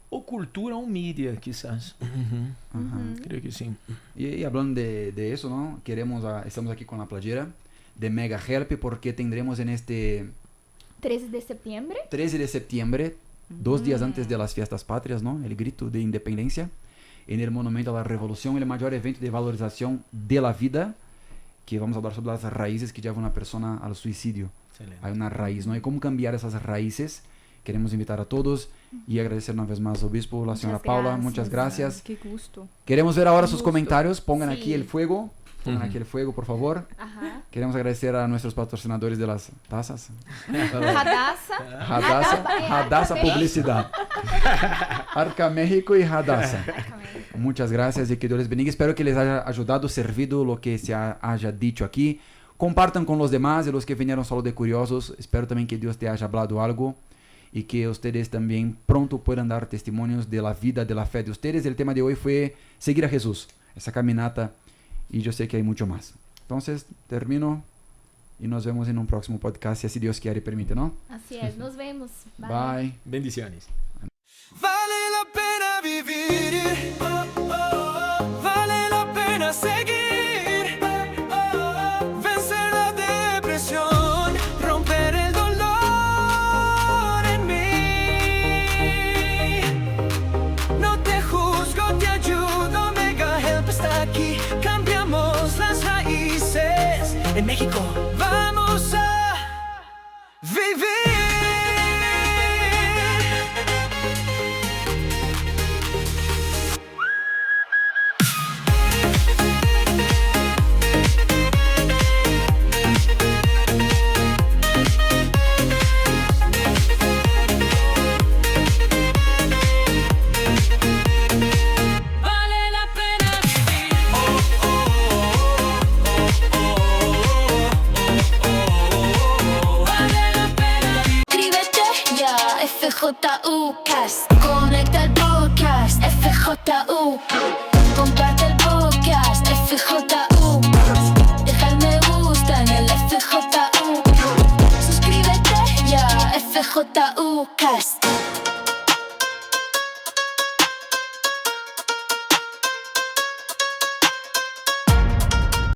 Ou cultura ou mídia, quizás. Ajá. Creio que sim. Y hablando de eso, ¿no? Estamos aquí con la playera de Mega Help porque tendremos en este 13 de septiembre. 13 de septiembre, 2 días antes de las fiestas patrias, ¿no? El grito de independencia en el Monumento a la Revolución, el mayor evento de valorización de la vida, que vamos a hablar sobre las raíces que llevan a una persona al suicidio. Excelente. Hay una raíz, ¿no? Y cómo cambiar esas raíces. Queremos invitar a todos y agradecer una vez más al obispo, la Muchas señora Paula, gracias. muchas gracias. Qué gusto. Queremos ver ahora sus Gusto. comentarios, pongan Sí. aquí el fuego, pongan Ujú. aquí el fuego, por favor. Ajá. Queremos agradecer a nuestros patrocinadores de las tazas. Radassa. Radassa Publicidad. Arca México y Radassa. Muchas gracias y que Dios les bendiga. Espero que les haya ayudado, servido lo que se haya dicho aquí. Compartan con los demás y los que vinieron solo de curiosos. Espero también que Dios te haya hablado algo y que ustedes también pronto puedan dar testimonios de la vida, de la fe de ustedes. El tema de hoy fue seguir a Jesús, esa caminata, y yo sé que hay mucho más. Entonces, termino y nos vemos en un próximo podcast, si así Dios quiere y permite, ¿no? Así es, nos vemos. Bye. Bendiciones. Vale la pena vivir, vale la pena seguir, vencer la depresión, romper el dolor en mí. No te juzgo, te ayudo, Mega Help está aquí, cambiamos las raíces. En México vamos a vivir. Vale la pena vivir. Vale la pena vivir. Suscríbete ya, FJU Cast. Conecta el podcast, FJU. Comparte FJU Cast.